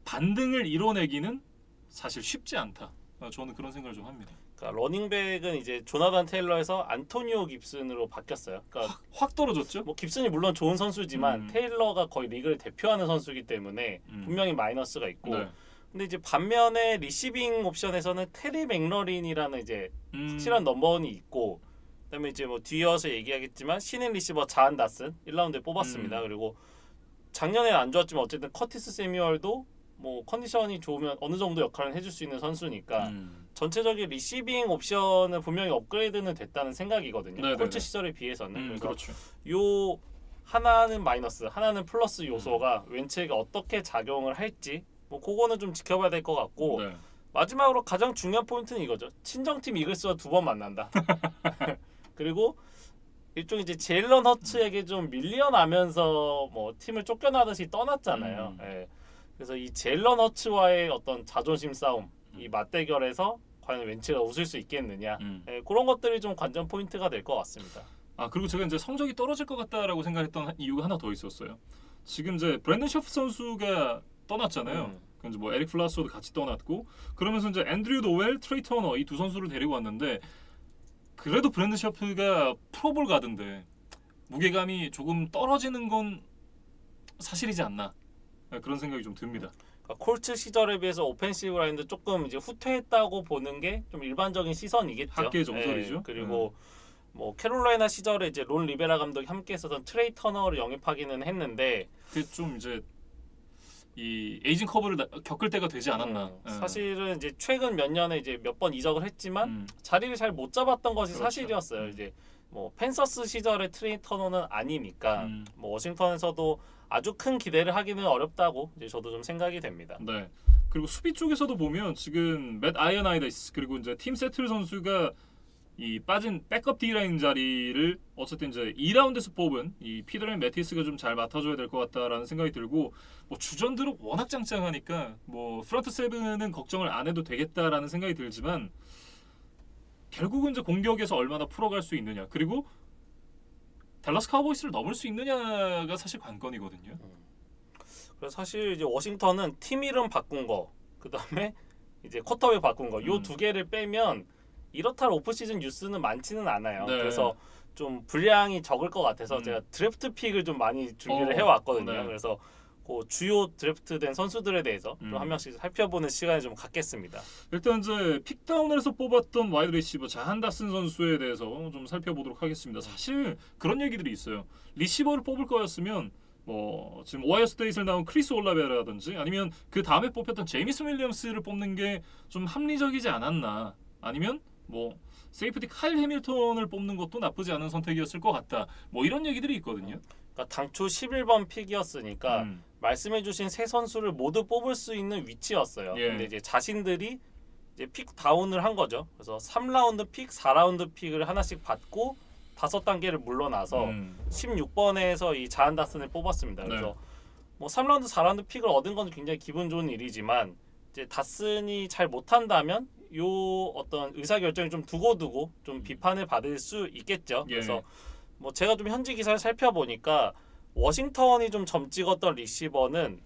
반등을 이뤄내기는 사실 쉽지 않다. 저는 그런 생각을 좀 합니다. 그러니까 러닝백은 이제 조나단 테일러에서 안토니오 깁슨으로 바뀌었어요. 그러니까 확 떨어졌죠? 뭐 깁슨이 물론 좋은 선수지만 테일러가 거의 리그를 대표하는 선수이기 때문에 분명히 마이너스가 있고. 네. 근데 이제 반면에 리시빙 옵션에서는 테리 맥러린이라는 이제 확실한 넘버원이 있고, 그다음에 이제 뭐 뒤이어서 얘기하겠지만 신인 리시버 자한 다슨 1라운드에 뽑았습니다. 그리고 작년에는 안 좋았지만 어쨌든 커티스 세뮤얼도 뭐 컨디션이 좋으면 어느 정도 역할을 해줄 수 있는 선수니까 전체적인 리시빙 옵션은 분명히 업그레이드는 됐다는 생각이거든요. 네네네. 콜츠 시절에 비해서는. 그래서 그렇죠. 요 하나는 마이너스, 하나는 플러스 요소가 왼측에 어떻게 작용을 할지 뭐 그거는 좀 지켜봐야 될 것 같고 네. 마지막으로 가장 중요한 포인트는 이거죠. 친정팀 이글스와 두 번 만난다. 그리고 일종의 이제 제일런 허츠에게 좀 밀려나면서 뭐 팀을 쫓겨나듯이 떠났잖아요. 예. 그래서 이 제일런 허츠와의 어떤 자존심 싸움, 이 맞대결에서 과연 웬츠가 웃을 수 있겠느냐, 예, 그런 것들이 좀 관전 포인트가 될 것 같습니다. 아 그리고 제가 이제 성적이 떨어질 것 같다라고 생각했던 이유가 하나 더 있었어요. 지금 이제 브랜든 셔프 선수가 떠났잖아요. 이제 뭐 에릭 플라소도 같이 떠났고 그러면서 이제 앤드류 노웰, 트레이 터너 이 두 선수를 데리고 왔는데 그래도 브랜든 셔프가 프로볼 가든데 무게감이 조금 떨어지는 건 사실이지 않나 그런 생각이 좀 듭니다. 그러니까 콜츠 시절에 비해서 오펜시브 라인도 조금 이제 후퇴했다고 보는 게 좀 일반적인 시선이겠죠. 학계의 정설이죠. 예, 그리고 뭐 캐롤라이나 시절에 이제 론 리베라 감독이 함께 했었던 트레이 터너를 영입하기는 했는데 그게 좀 이제 이 에이징 커브를 겪을 때가 되지 않았나. 사실은 이제 최근 몇 년에 이제 몇 번 이적을 했지만 자리를 잘 못 잡았던 것이 그렇죠. 사실이었어요. 이제 뭐 펜서스 시절의 트레이 터너는 아니니까 뭐 워싱턴에서도 아주 큰 기대를 하기는 어렵다고 이제 저도 좀 생각이 됩니다. 네. 그리고 수비 쪽에서도 보면 지금 맷 아이어나이더스 그리고 이제 팀 세틀 선수가 이 빠진 백업 D라인 자리를 어쨌든 이제 2라운드에서 뽑은 이 피더랜 매티스가 좀 잘 맡아줘야 될 것 같다라는 생각이 들고 뭐 주전들은 워낙 짱짱하니까 뭐 프런트 세븐은 걱정을 안 해도 되겠다라는 생각이 들지만 결국은 이제 공격에서 얼마나 풀어갈 수 있느냐 그리고 댈러스 카우보이스를 넘을 수 있느냐가 사실 관건이거든요. 그래서 사실 이제 워싱턴은 팀 이름 바꾼 거, 그 다음에 이제 쿼터백 바꾼 거, 요 두 개를 빼면 이렇다 할 오프 시즌 뉴스는 많지는 않아요. 네. 그래서 좀 분량이 적을 것 같아서 제가 드래프트 픽을 좀 많이 준비를 해왔거든요. 네. 그래서 그 주요 드래프트된 선수들에 대해서 좀 한 명씩 살펴보는 시간을 좀 갖겠습니다. 일단 이제 픽다운에서 뽑았던 와이드 리시버 자한 다슨 선수에 대해서 좀 살펴보도록 하겠습니다. 사실 그런 얘기들이 있어요. 리시버를 뽑을 거였으면 뭐 지금 오하이오 스테이트를 나온 크리스 올라베라든지 아니면 그 다음에 뽑혔던 제이미스 윌리엄스를 뽑는 게 좀 합리적이지 않았나 아니면 뭐 세이프티 카일 해밀턴을 뽑는 것도 나쁘지 않은 선택이었을 것 같다. 뭐 이런 얘기들이 있거든요. 그러니까 당초 11번 픽이었으니까 말씀해주신 세 선수를 모두 뽑을 수 있는 위치였어요. 예. 근데 이제 자신들이 이제 픽 다운을 한 거죠. 그래서 3라운드 픽, 4라운드 픽을 하나씩 받고 5단계를 물러나서 16번에서 이 자한 다슨을 뽑았습니다. 그래서 네. 뭐 3라운드, 4라운드 픽을 얻은 건 굉장히 기분 좋은 일이지만 이제 다슨이 잘 못한다면 요 어떤 의사결정이 좀 두고두고 좀 비판을 받을 수 있겠죠. 예. 그래서 뭐 제가 좀 현지 기사를 살펴보니까 워싱턴이 좀 점 찍었던 리시버는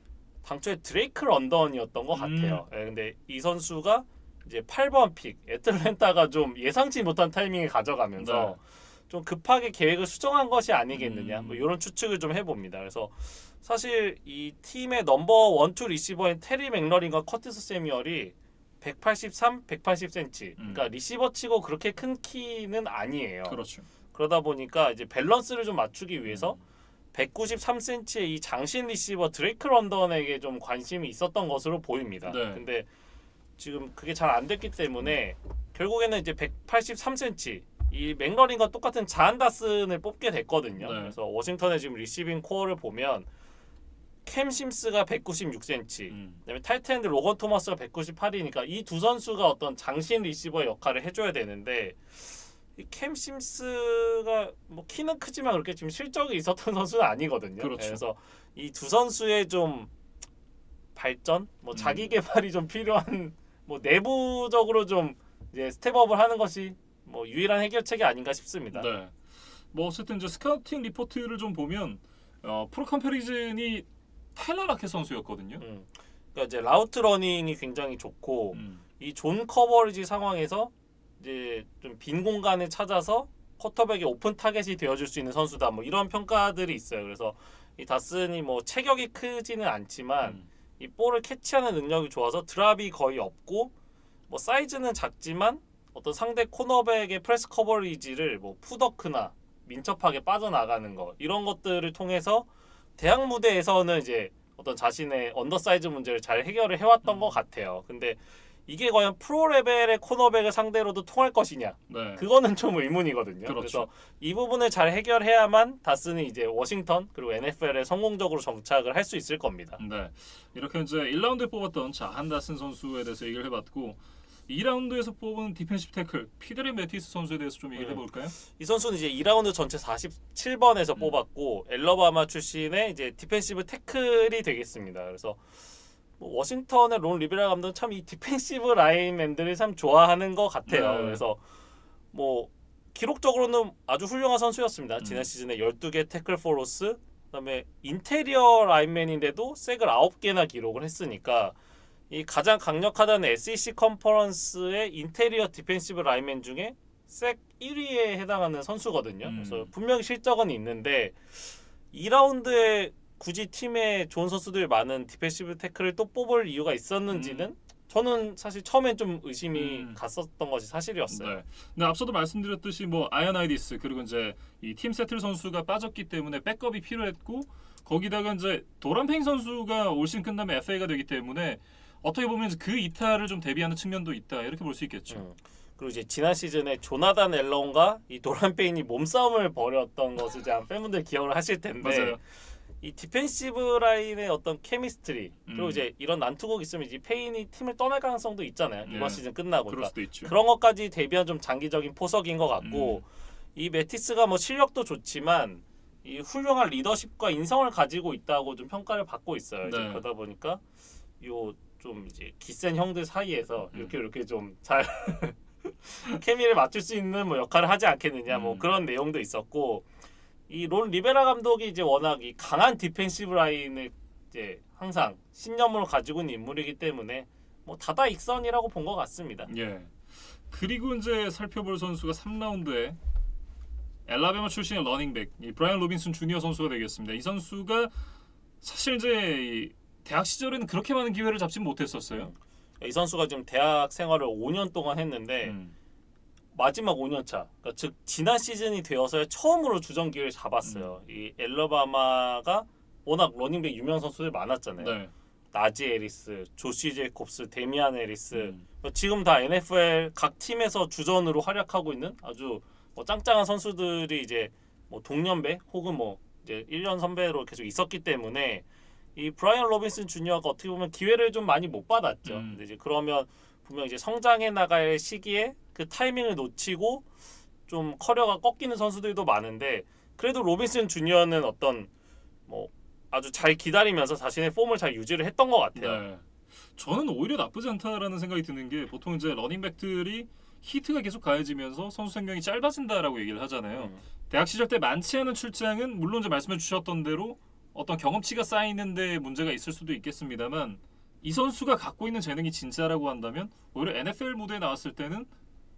당초에 드레이크 런던이었던 것 같아요. 예, 근데 이 선수가 이제 8번 픽 애틀랜타가 좀 예상치 못한 타이밍에 가져가면서 네. 좀 급하게 계획을 수정한 것이 아니겠느냐 뭐 이런 추측을 좀 해봅니다. 그래서 사실 이 팀의 넘버 1, 2 리시버인 테리 맥러린과 커티스 세뮤얼이 183, 180cm. 그러니까 리시버 치고 그렇게 큰 키는 아니에요. 그렇죠. 그러다 보니까 이제 밸런스를 좀 맞추기 위해서 193cm의 이 장신 리시버 드레이크 런던에게 좀 관심이 있었던 것으로 보입니다. 네. 근데 지금 그게 잘 안 됐기 때문에 결국에는 이제 183cm 이 맥러린과 똑같은 자한 다슨을 뽑게 됐거든요. 네. 그래서 워싱턴의 지금 리시빙 코어를 보면 캠 심스가 196cm, 그다음에 타이트엔드 로건 토마스가 198이니까 이 두 선수가 어떤 장신 리시버의 역할을 해줘야 되는데 이 캠 심스가 뭐 키는 크지만 그렇게 지금 실적이 있었던 선수는 아니거든요. 그렇죠. 그래서 이 두 선수의 좀 발전, 뭐 자기 개발이 좀 필요한, 뭐 내부적으로 좀 이제 스텝업을 하는 것이 뭐 유일한 해결책이 아닌가 싶습니다. 네. 뭐 어쨌든 이제 스카우팅 리포트를 좀 보면 프로 컴패리즌이 타일러 라켓 선수였거든요. 그러니까 이제 라우트 러닝이 굉장히 좋고 이 존 커버리지 상황에서 이제 좀 빈 공간을 찾아서 쿼터백의 오픈 타겟이 되어줄 수 있는 선수다. 뭐 이런 평가들이 있어요. 그래서 이 다슨이 뭐 체격이 크지는 않지만 이 볼을 캐치하는 능력이 좋아서 드랍이 거의 없고 뭐 사이즈는 작지만 어떤 상대 코너백의 프레스 커버리지를 뭐 푸더크나 민첩하게 빠져나가는 거 이런 것들을 통해서 대학 무대에서는 이제 어떤 자신의 언더사이즈 문제를 잘 해결을 해왔던 것 같아요. 근데 이게 과연 프로 레벨의 코너백을 상대로도 통할 것이냐? 네. 그거는 좀 의문이거든요. 그렇죠. 그래서 이 부분을 잘 해결해야만 다스는 이제 워싱턴 그리고 NFL에 성공적으로 정착을 할 수 있을 겁니다. 네. 이렇게 이제 1라운드에 뽑았던 자한 다슨 선수에 대해서 얘기를 해봤고 2라운드에서 뽑은 디펜시브 태클 피드레 매티스 선수에 대해서 좀 얘기를 해볼까요? 이 선수는 이제 2라운드 전체 47번에서 뽑았고 엘러바마 출신의 이제 디펜시브 태클이 되겠습니다. 그래서 뭐 워싱턴의 론 리베라 감독은 참 이 디펜시브 라인맨들을 참 좋아하는 것 같아요. 네. 그래서 뭐 기록적으로는 아주 훌륭한 선수였습니다. 지난 시즌에 12개 태클 포 로스, 그다음에 인테리어 라인맨인데도 색을 9개나 기록을 했으니까 이 가장 강력하다는 SEC 컨퍼런스의 인테리어 디펜시브 라인맨 중에 색 1위에 해당하는 선수거든요. 그래서 분명히 실적은 있는데 2라운드에 굳이 팀에 좋은 선수들이 많은 디펜시브 태클을 또 뽑을 이유가 있었는지는 저는 사실 처음엔 좀 의심이 갔었던 것이 사실이었어요. 네. 근데 앞서도 말씀드렸듯이 뭐 아이언아이디스 그리고 이제 이 팀 세틀 선수가 빠졌기 때문에 백업이 필요했고 거기다가 이제 도란팽 선수가 올 시즌 끝나면 FA가 되기 때문에 어떻게 보면 그 이탈을 좀 대비하는 측면도 있다 이렇게 볼 수 있겠죠. 그리고 이제 지난 시즌에 조나단 앨런과 이 도란 페인이 몸싸움을 벌였던 것을 이제 팬분들 기억을 하실 텐데 맞아요. 이 디펜시브 라인의 어떤 케미스트리 그리고 이제 이런 난투극 있으면 이제 페인이 팀을 떠날 가능성도 있잖아요. 이번 시즌 끝나고 그럴 수도 있죠. 그런 것까지 대비한 좀 장기적인 포석인 것 같고 이 매티스가 뭐 실력도 좋지만 이 훌륭한 리더십과 인성을 가지고 있다고 좀 평가를 받고 있어요. 이제 그러다 보니까 요 좀 이제 기센 형들 사이에서 이렇게 좀 잘 케미를 맞출 수 있는 뭐 역할을 하지 않겠느냐 뭐 그런 내용도 있었고 이 론 리베라 감독이 이제 워낙 이 강한 디펜시브 라인을 이제 항상 신념으로 가지고 있는 인물이기 때문에 뭐 다다익선이라고 본 것 같습니다. 예. 그리고 이제 살펴볼 선수가 3라운드에 엘라베마 출신의 러닝백 이 브라이언 로빈슨 주니어 선수가 되겠습니다. 이 선수가 사실 이제 이 대학 시절에는 그렇게 많은 기회를 잡지 못했었어요. 이 선수가 지금 대학 생활을 5년 동안 했는데 마지막 5년 차, 그러니까 즉 지난 시즌이 되어서야 처음으로 주전 기회를 잡았어요. 이 엘러바마가 워낙 러닝백 유명 선수들 많았잖아요. 네. 나지 에리스, 조시 제이콥스, 데미안 에리스 지금 다 NFL 각 팀에서 주전으로 활약하고 있는 아주 뭐 짱짱한 선수들이 이제 뭐 동년배 혹은 뭐 이제 1년 선배로 계속 있었기 때문에 이 브라이언 로빈슨 주니어가 어떻게 보면 기회를 좀 많이 못 받았죠. 근데 이제 그러면 분명 이제 성장해 나갈 시기에 그 타이밍을 놓치고 좀 커리어가 꺾이는 선수들도 많은데 그래도 로빈슨 주니어는 어떤 뭐 아주 잘 기다리면서 자신의 폼을 잘 유지를 했던 것 같아요. 네. 저는 오히려 나쁘지 않다라는 생각이 드는 게 보통 이제 러닝백들이 히트가 계속 가해지면서 선수 생명이 짧아진다라고 얘기를 하잖아요. 대학 시절 때 많지 않은 출장은 물론 이제 말씀해 주셨던 대로 어떤 경험치가 쌓이는 데 문제가 있을 수도 있겠습니다만 이 선수가 갖고 있는 재능이 진짜라고 한다면 오히려 NFL 무대에 나왔을 때는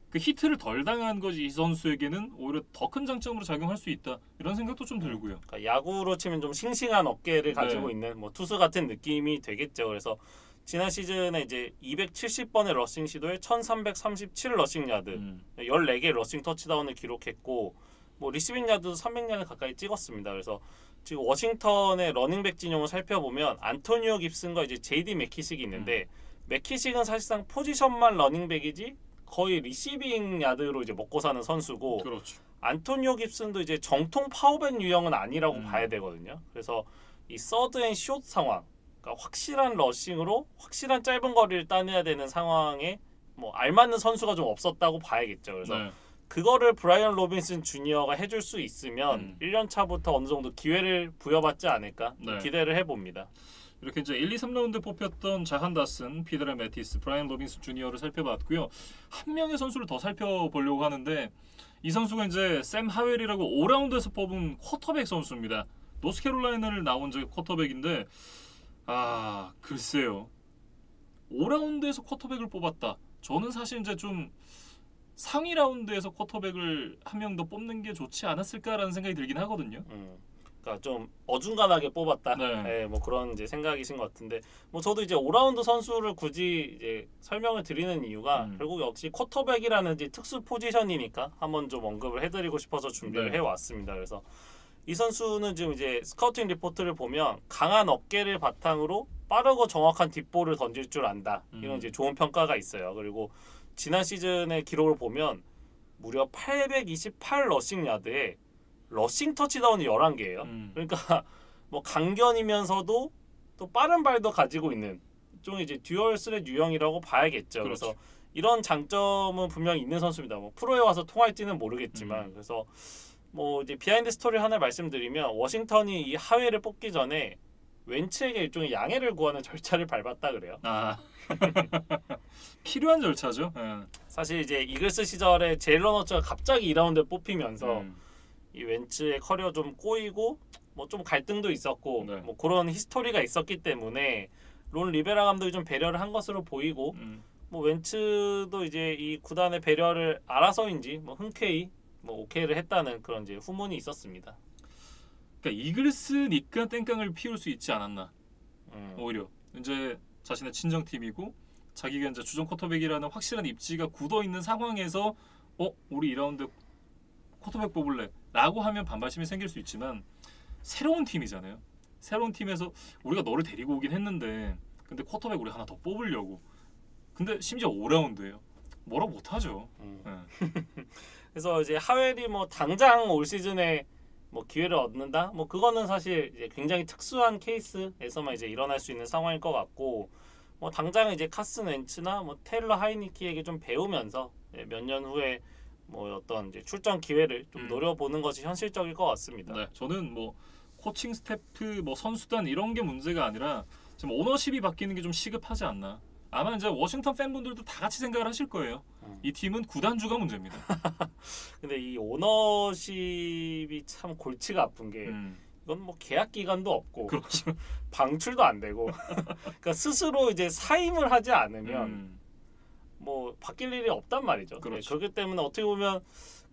그 히트를 덜 당한 것이 이 선수에게는 오히려 더 큰 장점으로 작용할 수 있다 이런 생각도 좀 들고요. 그러니까 야구로 치면 좀 싱싱한 어깨를 가지고 있는 뭐 투수 같은 느낌이 되겠죠. 그래서 지난 시즌에 이제 270번의 러싱 시도에 1337 러싱 야드, 14개 러싱 터치다운을 기록했고 뭐 리시빙 야드도 300야드 가까이 찍었습니다. 그래서 지금 워싱턴의 러닝백 진영을 살펴보면 안토니오 깁슨과 이제 JD 맥키식이 있는데 맥키식은 사실상 포지션만 러닝백이지 거의 리시빙 야드로 이제 먹고 사는 선수고 그렇죠. 안토니오 깁슨도 이제 정통 파워백 유형은 아니라고 봐야 되거든요. 그래서 이 서드 앤 숏 상황, 그러니까 확실한 러싱으로 확실한 짧은 거리를 따내야 되는 상황에 뭐 알맞는 선수가 좀 없었다고 봐야겠죠. 그래서 네. 그거를 브라이언 로빈슨 주니어가 해줄 수 있으면 1년 차부터 어느 정도 기회를 부여받지 않을까 네. 기대를 해봅니다. 이렇게 이제 1, 2, 3라운드 뽑혔던 자한 다슨, 피드라 매티스, 브라이언 로빈슨 주니어를 살펴봤고요. 한 명의 선수를 더 살펴보려고 하는데 이 선수가 이제 샘 하웰이라고 5라운드에서 뽑은 쿼터백 선수입니다. 노스캐롤라이나를 나온 저 쿼터백인데 글쎄요. 5라운드에서 쿼터백을 뽑았다. 저는 사실 이제 좀 상위 라운드에서 쿼터백을 한 명 더 뽑는 게 좋지 않았을까라는 생각이 들긴 하거든요. 그러니까 좀 어중간하게 뽑았다. 네. 네, 뭐 그런 이제 생각이신 것 같은데, 뭐 저도 이제 5라운드 선수를 굳이 이제 설명을 드리는 이유가 결국 역시 쿼터백이라는 이제 특수 포지션이니까 한번 좀 언급을 해드리고 싶어서 준비를 해왔습니다. 그래서 이 선수는 지금 이제 스카우팅 리포트를 보면 강한 어깨를 바탕으로 빠르고 정확한 뒷볼을 던질 줄 안다. 이런 이제 좋은 평가가 있어요. 그리고 지난 시즌의 기록을 보면 무려 828 러싱 야드에 러싱 터치다운이 11개예요. 그러니까 뭐 강견이면서도 또 빠른 발도 가지고 있는 좀 이제 듀얼 스렛 유형이라고 봐야겠죠. 그렇죠. 그래서 이런 장점은 분명히 있는 선수입니다. 뭐 프로에 와서 통할지는 모르겠지만 그래서 뭐 이제 비하인드 스토리 하나 말씀드리면 워싱턴이 이 하회를 뽑기 전에 웬츠에게 일종의 양해를 구하는 절차를 밟았다 그래요. 필요한 절차죠. 사실 이제 이글스 시절에 제일런 허츠가 갑자기 2라운드에 뽑히면서 이 웬츠의 커리어 좀 꼬이고 뭐 좀 갈등도 있었고 뭐 그런 히스토리가 있었기 때문에 론 리베라 감독이 좀 배려를 한 것으로 보이고 뭐 웬츠도 이제 이 구단의 배려를 알아서인지 뭐 흔쾌히 뭐 오케이를 했다는 그런 이제 후문이 있었습니다. 그러니까 이글스니까 땡깡을 피울 수 있지 않았나. 오히려 이제 자신의 친정 팀이고 자기가 이제 주전 쿼터백이라는 확실한 입지가 굳어 있는 상황에서 우리 2라운드 쿼터백 뽑을래라고 하면 반발심이 생길 수 있지만 새로운 팀이잖아요. 새로운 팀에서 우리가 너를 데리고 오긴 했는데 근데 쿼터백 우리 하나 더 뽑으려고. 근데 심지어 5라운드예요. 뭐라고 못하죠. 그래서 이제 하웰이 뭐 당장 올 시즌에 뭐 기회를 얻는다? 뭐 그거는 사실 이제 굉장히 특수한 케이스에서만 이제 일어날 수 있는 상황일 것 같고 뭐 당장 이제 카슨 웬츠나 뭐 테일러 하이니키에게 좀 배우면서 몇 년 후에 뭐 어떤 이제 출전 기회를 좀 노려보는 것이 현실적일 것 같습니다. 네, 저는 뭐 코칭 스태프, 뭐 선수단 이런 게 문제가 아니라 지금 오너십이 바뀌는 게 좀 시급하지 않나. 아마 이제 워싱턴 팬분들도 다 같이 생각을 하실 거예요. 이 팀은 구단주가 문제입니다. 근데 이 오너십이 참 골치가 아픈 게 이건 뭐 계약 기간도 없고 그렇죠. 방출도 안 되고 그러니까 스스로 이제 사임을 하지 않으면 뭐 바뀔 일이 없단 말이죠. 그렇죠. 네, 그렇기 때문에 어떻게 보면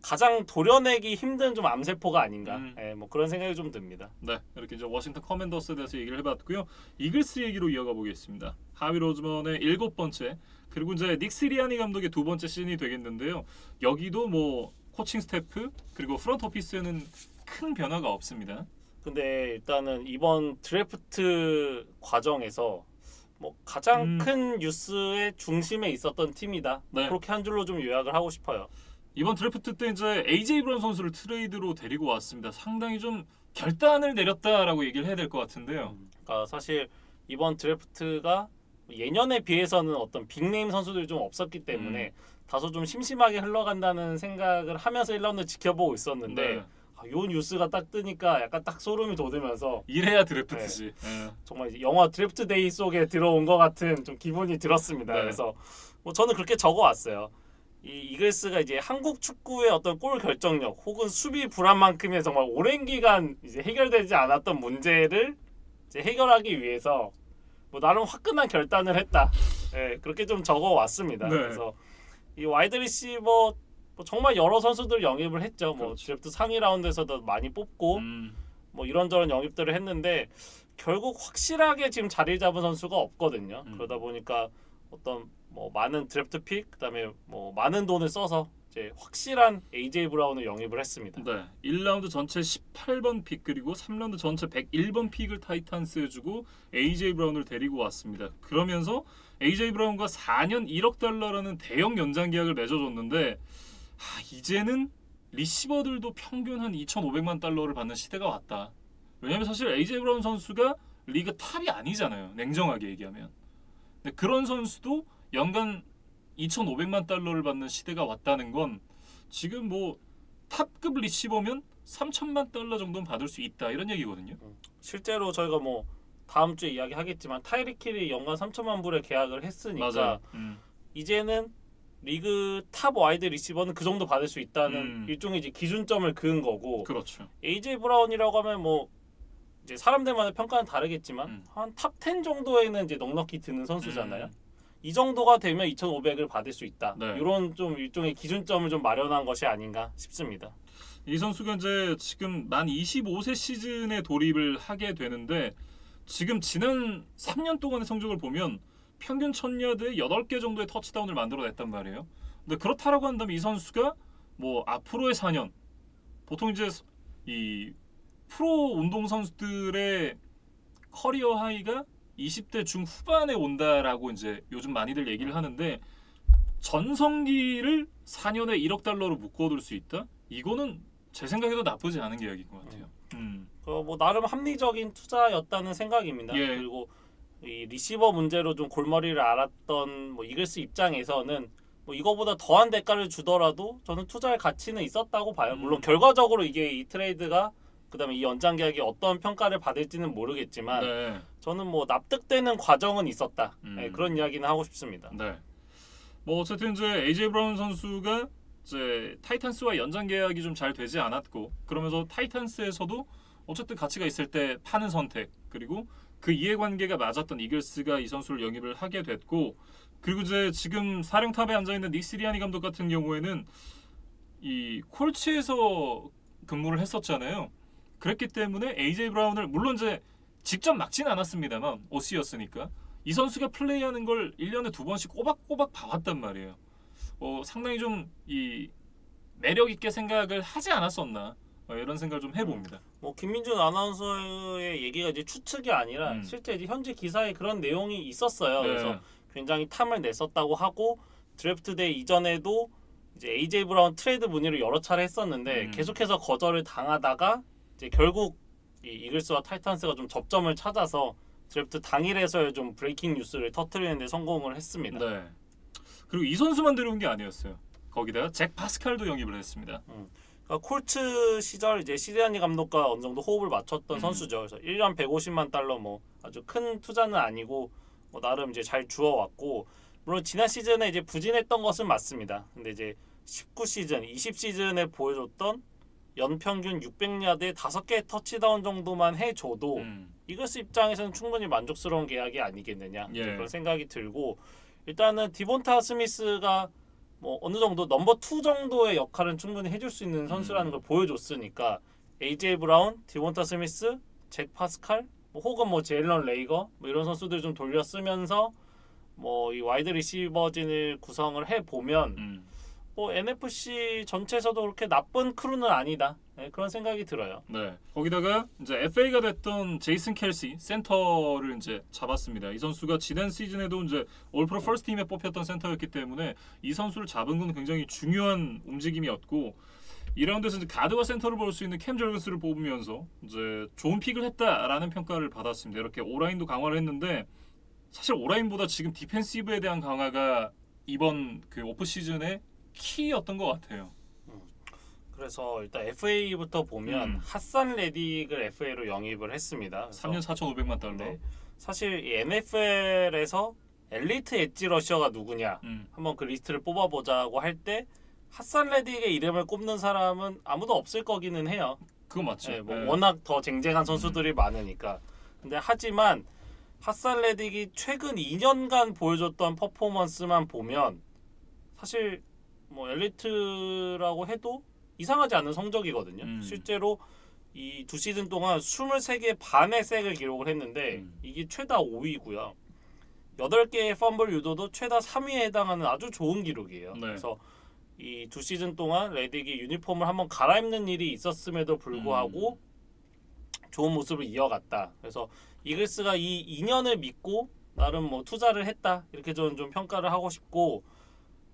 가장 도려내기 힘든 좀 암세포가 아닌가. 뭐 그런 생각이 좀 듭니다. 네, 이렇게 이제 워싱턴 커맨더스에 대해서 얘기를 해봤고요. 이글스 얘기로 이어가 보겠습니다. 하위 로즈먼의 7번째 그리고 이제 닉 시리아니 감독의 2번째 시즌이 되겠는데요. 여기도 뭐 코칭 스태프 그리고 프런트 오피스에는 큰 변화가 없습니다. 근데 일단은 이번 드래프트 과정에서 뭐 가장 큰 뉴스의 중심에 있었던 팀이다. 네. 그렇게 한 줄로 좀 요약을 하고 싶어요. 이번 드래프트 때 이제 AJ 브라운 선수를 트레이드로 데리고 왔습니다. 상당히 좀 결단을 내렸다라고 얘기를 해야 될 것 같은데요. 그러니까 사실 이번 드래프트가 예년에 비해서는 어떤 빅네임 선수들이 좀 없었기 때문에 다소 좀 심심하게 흘러간다는 생각을 하면서 1라운드 지켜보고 있었는데 요 뉴스가 딱 뜨니까 약간 딱 소름이 돋으면서 이래야 드래프트지. 정말 이제 영화 드래프트 데이 속에 들어온 것 같은 좀 기분이 들었습니다. 그래서 뭐 저는 그렇게 적어왔어요. 이 이글스가 이제 한국 축구의 어떤 골 결정력 혹은 수비 불안만큼의 정말 오랜 기간 이제 해결되지 않았던 문제를 이제 해결하기 위해서 뭐 나름 화끈한 결단을 했다. 그렇게 좀 적어왔습니다. 그래서 이 와이드 리시버 뭐 정말 여러 선수들 영입을 했죠. 뭐 드래프트 상위 라운드에서도 많이 뽑고 뭐 이런저런 영입들을 했는데 결국 확실하게 지금 자리 잡은 선수가 없거든요. 그러다 보니까 어떤 뭐 많은 드래프트 픽 그다음에 뭐 많은 돈을 써서 이제 확실한 AJ 브라운을 영입을 했습니다. 네, 1라운드 전체 18번 픽 그리고 3라운드 전체 101번 픽을 타이탄스에 주고 AJ 브라운을 데리고 왔습니다. 그러면서 AJ 브라운과 4년 1억 달러라는 대형 연장 계약을 맺어줬는데 이제는 리시버들도 평균 한 2,500만 달러를 받는 시대가 왔다. 왜냐하면 사실 AJ 브라운 선수가 리그 탑이 아니잖아요. 냉정하게 얘기하면. 근데 그런 선수도 연간 2,500만 달러를 받는 시대가 왔다는 건 지금 뭐 탑급 리시버면 3천만 달러 정도는 받을 수 있다 이런 얘기거든요. 실제로 저희가 뭐 다음 주에 이야기하겠지만 타이릭 힐이 연간 3천만 불에 계약을 했으니까 맞아요. 이제는 리그 탑 와이드 리시버는 그 정도 받을 수 있다는 일종의 이제 기준점을 그은 거고. 그렇죠. AJ 브라운이라고 하면 뭐 이제 사람들마다 평가는 다르겠지만 한 탑 10 정도에는 이제 넉넉히 드는 선수잖아요. 이 정도가 되면 2,500을 받을 수 있다. 네. 이런 좀 일종의 기준점을 좀 마련한 것이 아닌가 싶습니다. 이 선수가 이제 지금 만 25세 시즌에 돌입을 하게 되는데 지금 지난 3년 동안의 성적을 보면 평균 1000야드에 8개 정도의 터치다운을 만들어냈단 말이에요. 근데 그렇다라고 한다면 이 선수가 뭐 앞으로의 4년 보통 이제 이 프로 운동 선수들의 커리어 하이가 20대 중후반에 온다라고 이제 요즘 많이들 얘기를 하는데 전성기를 4년에 1억 달러로 묶어둘 수 있다? 이거는 제 생각에도 나쁘지 않은 계약인 것 같아요. 뭐 나름 합리적인 투자였다는 생각입니다. 예. 그리고 이 리시버 문제로 좀 골머리를 앓았던 뭐 이글스 입장에서는 뭐 이거보다 더한 대가를 주더라도 저는 투자할 가치는 있었다고 봐요. 물론 결과적으로 이게 이 트레이드가 그다음에 이 연장 계약이 어떤 평가를 받을지는 모르겠지만 네. 저는 뭐 납득되는 과정은 있었다. 네, 그런 이야기는 하고 싶습니다. 네. 뭐 어쨌든 이제 AJ 브라운 선수가 이제 타이탄스와 연장 계약이 좀 잘 되지 않았고 그러면서 타이탄스에서도 어쨌든 가치가 있을 때 파는 선택 그리고 그 이해관계가 맞았던 이글스가 이 선수를 영입을 하게 됐고 그리고 이제 지금 사령탑에 앉아 있는 닉 시리아니 감독 같은 경우에는 이 콜츠에서 근무를 했었잖아요. 그랬기 때문에 AJ 브라운을 물론 이제 직접 막지는 않았습니다만 OC였으니까 이 선수가 플레이하는 걸 1년에 2번씩 꼬박꼬박 봐왔단 말이에요. 상당히 좀 이 매력 있게 생각을 하지 않았었나 이런 생각을 좀 해봅니다. 뭐 김민준 아나운서의 얘기가 이제 추측이 아니라 실제 이제 현지 기사에 그런 내용이 있었어요. 네. 그래서 굉장히 탐을 냈었다고 하고 드래프트 데이 이전에도 이제 AJ 브라운 트레이드 문의를 여러 차례 했었는데 계속해서 거절을 당하다가 이제 결국 이 이글스와 타이탄스가 좀 접점을 찾아서 드래프트 당일에서야 좀 브레이킹 뉴스를 터뜨리는 데 성공을 했습니다. 네. 그리고 이 선수만 데려온 게 아니었어요. 거기다가 잭 파스칼도 영입을 했습니다. 그러니까 콜츠 시절 이제 시리아니 감독과 어느 정도 호흡을 맞췄던 선수죠. 그래서 1년 150만 달러 뭐 아주 큰 투자는 아니고 뭐 나름 이제 잘 주워왔고 물론 지난 시즌에 이제 부진했던 것은 맞습니다. 근데 이제 19시즌, 20시즌에 보여줬던 연평균 600야드에 5개 터치다운 정도만 해줘도 이글스 입장에서는 충분히 만족스러운 계약이 아니겠느냐 그런 생각이 들고 일단은 디본타 스미스가 뭐 어느 정도 넘버 2 정도의 역할은 충분히 해줄 수 있는 선수라는 걸 보여줬으니까 AJ 브라운, 디본타 스미스, 잭 파스칼 뭐 혹은 뭐 제일런 레이거 뭐 이런 선수들 좀 돌려 쓰면서 뭐 이 와이드 리시버진을 구성을 해 보면 뭐 NFC 전체에서도 그렇게 나쁜 크루는 아니다. 네, 그런 생각이 들어요. 네. 거기다가 이제 FA가 됐던 제이슨 켈시 센터를 이제 잡았습니다. 이 선수가 지난 시즌에도 이제 올 프로 퍼스트 팀에 뽑혔던 센터였기 때문에 이 선수를 잡은 건 굉장히 중요한 움직임이었고 2라운드에서 이제 가드와 센터를 볼 수 있는 캠 저건스를 뽑으면서 이제 좋은 픽을 했다라는 평가를 받았습니다. 이렇게 오라인도 강화를 했는데 사실 오라인보다 지금 디펜시브에 대한 강화가 이번 그 오프 시즌에 키였던 것 같아요. 그래서 일단 FA부터 보면 핫산 레딕을 FA로 영입을 했습니다. 3년 4,500만 달러. 네, 사실 이 NFL에서 엘리트 엣지 러셔가 누구냐 한번 그 리스트를 뽑아보자고 할 때 핫산 레딕의 이름을 꼽는 사람은 아무도 없을 거기는 해요. 그거 맞죠. 네, 뭐 워낙 더 쟁쟁한 선수들이 많으니까. 근데 하지만 핫산 레딕이 최근 2년간 보여줬던 퍼포먼스만 보면 사실 뭐 엘리트라고 해도 이상하지 않은 성적이거든요. 실제로 이 2시즌 동안 23개 반의 색을 기록을 했는데 이게 최다 5위고요. 8개의 펌블 유도도 최다 3위에 해당하는 아주 좋은 기록이에요. 네. 그래서 이 두 시즌 동안 레딕이 유니폼을 한번 갈아입는 일이 있었음에도 불구하고 좋은 모습을 이어갔다. 그래서 이글스가 이 2년을 믿고 나름 뭐 투자를 했다. 이렇게 저는 좀 평가를 하고 싶고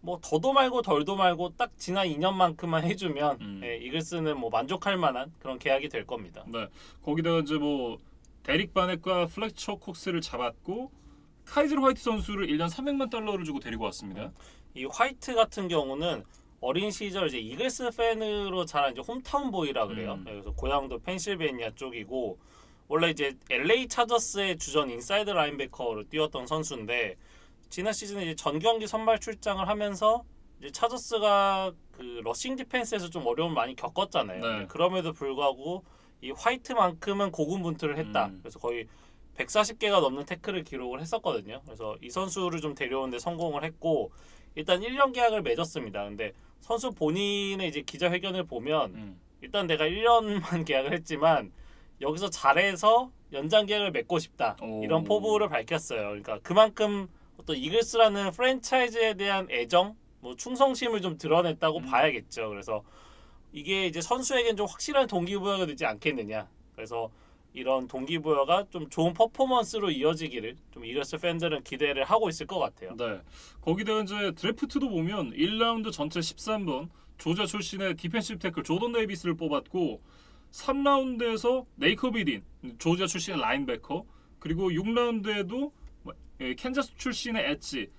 뭐 더도 말고 덜도 말고 딱 지난 2년만큼만 해주면 이글스는 뭐 만족할 만한 그런 계약이 될 겁니다. 네, 거기다가 이제 뭐 데릭 바넷과 플렉처 콕스를 잡았고 카이즐 화이트 선수를 1년 300만 달러를 주고 데리고 왔습니다. 이 화이트 같은 경우는 어린 시절 이제 이글스 팬으로 자란 이제 홈타운 보이라 그래요. 그래서 고향도 펜실베니아 쪽이고 원래 이제 LA 차저스의 주전 인사이드 라인베커로 뛰었던 선수인데 지난 시즌에 이제 전 경기 선발 출장을 하면서 이제 차저스가 그 러싱 디펜스에서 좀 어려움을 많이 겪었잖아요. 네. 그럼에도 불구하고 이 화이트만큼은 고군분투를 했다. 그래서 거의 140개가 넘는 태클을 기록을 했었거든요. 그래서 이 선수를 좀 데려오는데 성공을 했고 일단 1년 계약을 맺었습니다. 근데 선수 본인의 이제 기자회견을 보면 일단 내가 1년만 계약을 했지만 여기서 잘해서 연장 계약을 맺고 싶다. 이런 포부를 밝혔어요. 그러니까 그만큼 어떤 이글스라는 프랜차이즈에 대한 애정, 뭐 충성심을 좀 드러냈다고 봐야겠죠. 그래서 이게 이제 선수에겐 좀 확실한 동기부여가 되지 않겠느냐. 그래서 이런 동기부여가 좀 좋은 퍼포먼스로 이어지기를 좀 이글스 팬들은 기대를 하고 있을 것 같아요. 네, 거기다가 이제 드래프트도 보면 1라운드 전체 13번 조지아 출신의 디펜시브 태클 조던 데이비스를 뽑았고 3라운드에서 네이커 비딘 조지아 출신의 라인베커 그리고 6라운드에도 캔자스 출신의 엣지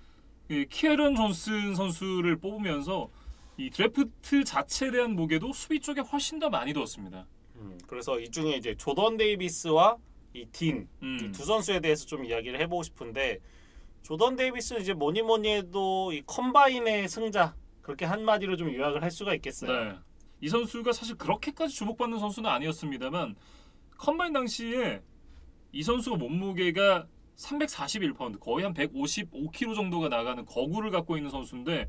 키에런 존슨 선수를 뽑으면서 이 드래프트 자체에 대한 무게도 수비 쪽에 훨씬 더 많이 두었습니다. 그래서 이 중에 이제 조던 데이비스와 이 딘 이 두 선수에 대해서 좀 이야기를 해보고 싶은데 조던 데이비스는 이제 뭐니 해도 이 컴바인의 승자 그렇게 한마디로 좀 요약을 할 수가 있겠어요. 네. 이 선수가 사실 그렇게까지 주목받는 선수는 아니었습니다만 컴바인 당시에 이 선수가 몸무게가 341파운드 거의 한 155kg 정도가 나가는 거구를 갖고 있는 선수인데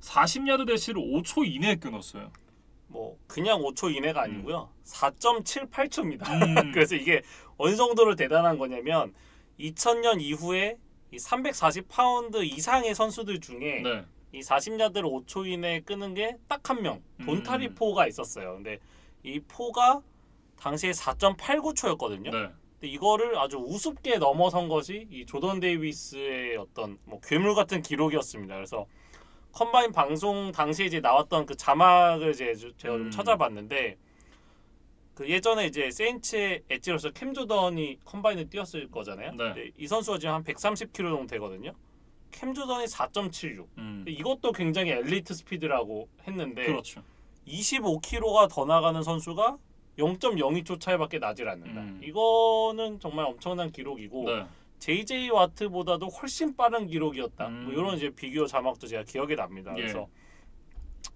40야드 대시를 5초 이내에 끊었어요. 뭐 그냥 5초 이내가 아니고요. 4.78초입니다. 그래서 이게 어느 정도로 대단한 거냐면 2000년 이후에 이 340파운드 이상의 선수들 중에 네. 이 40야드를 5초 이내에 끄는 게 딱 한 명. 돈타리 포가 있었어요. 근데 이 포가 당시에 4.89초였거든요. 네. 근데 이거를 아주 우습게 넘어선 것이 이 조던 데이비스의 어떤 뭐 괴물 같은 기록이었습니다. 그래서 컴바인 방송 당시에 이제 나왔던 그 자막을 이제 제가 좀 찾아봤는데 그 예전에 이제 세인츠의 엣지로서 캠 조던이 컴바인을 뛰었을 거잖아요. 네. 이 선수가 지금 한 130km 정도 되거든요. 캠 조던이 4.76. 이것도 굉장히 엘리트 스피드라고 했는데 그렇죠. 25km가 더 나가는 선수가 0.02초 차이밖에 나질 않는다. 이거는 정말 엄청난 기록이고 네. JJ 와트보다도 훨씬 빠른 기록이었다. 뭐 이런 이제 비교 자막도 제가 기억이 납니다. 예. 그래서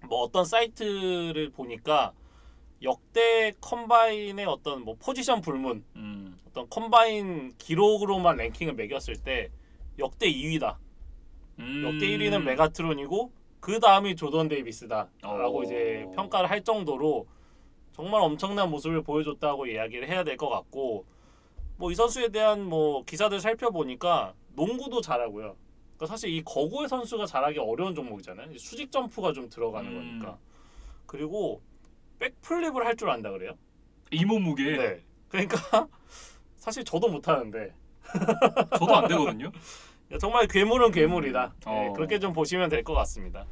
뭐 어떤 사이트를 보니까 역대 컴바인의 어떤 뭐 포지션 불문, 어떤 컴바인 기록으로만 랭킹을 매겼을 때 역대 2위다. 역대 1위는 메가트론이고 그 다음이 조던 데이비스다라고 이제 평가를 할 정도로 정말 엄청난 모습을 보여줬다고 이야기를 해야 될 것 같고 뭐 이 선수에 대한 뭐 기사들 살펴보니까 농구도 잘하고요. 그러니까 사실 이 거구의 선수가 잘하기 어려운 종목이잖아요. 수직 점프가 좀 들어가는 거니까. 그리고 백플립을 할 줄 안다 그래요. 이 몸무게. 네. 그러니까 사실 저도 못하는데 저도 안 되거든요. 정말 괴물은 괴물이다. 네, 그렇게 좀 보시면 될 것 같습니다.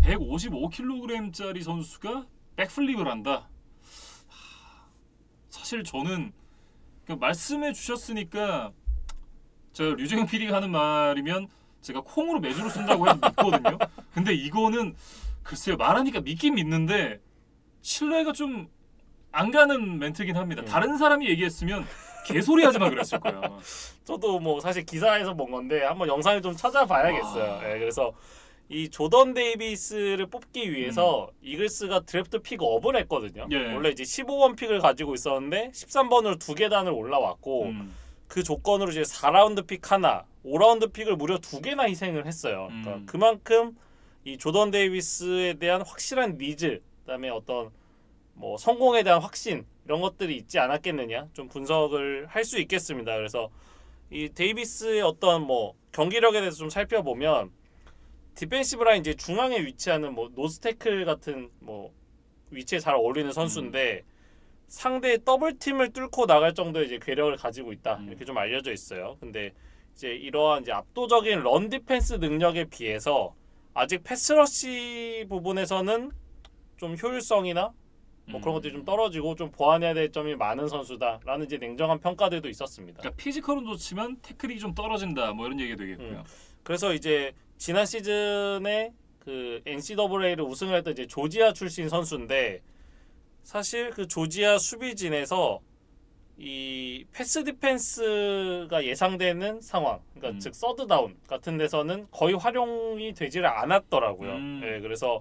155kg짜리 선수가 백플립을 한다. 사실 저는 말씀해 주셨으니까 제가 류정영 PD가 하는 말이면 제가 콩으로 매주로 쓴다고 해도 믿거든요. 근데 이거는 글쎄요 말하니까 믿긴 믿는데 신뢰가 좀 안 가는 멘트긴 합니다. 다른 사람이 얘기했으면 개소리 하지 마 그랬을 거예요. 저도 뭐 사실 기사에서 본 건데 한번 영상을 좀 찾아봐야겠어요. 네, 그래서 이 조던 데이비스를 뽑기 위해서 이글스가 드래프트 픽 업을 했거든요. 예. 원래 이제 15번 픽을 가지고 있었는데 13번으로 2계단을 올라왔고 그 조건으로 이제 4라운드 픽 하나, 5라운드 픽을 무려 2개나 희생을 했어요. 그러니까 그만큼 이 조던 데이비스에 대한 확실한 니즈, 그다음에 어떤 뭐 성공에 대한 확신 이런 것들이 있지 않았겠느냐 좀 분석을 할 수 있겠습니다. 그래서 이 데이비스의 어떤 뭐 경기력에 대해서 좀 살펴보면 디펜시브 라인 이제 중앙에 위치하는 뭐 노스태클 같은 뭐 위치에 잘 어울리는 선수인데 상대의 더블 팀을 뚫고 나갈 정도의 이제 괴력을 가지고 있다 이렇게 좀 알려져 있어요. 근데 이제 이러한 이제 압도적인 런 디펜스 능력에 비해서 아직 패스러시 부분에서는 좀 효율성이나 뭐 그런 것들이 좀 떨어지고 좀 보완해야 될 점이 많은 선수다라는 이제 냉정한 평가들도 있었습니다. 그러니까 피지컬은 좋지만 태클이 좀 떨어진다 뭐 이런 얘기가 되겠고요. 그래서 이제 지난 시즌에 그 NCAA를 우승을 했던 이제 조지아 출신 선수인데 사실 그 조지아 수비진에서 이 패스 디펜스가 예상되는 상황, 그러니까 즉 서드 다운 같은 데서는 거의 활용이 되지를 않았더라고요. 네, 그래서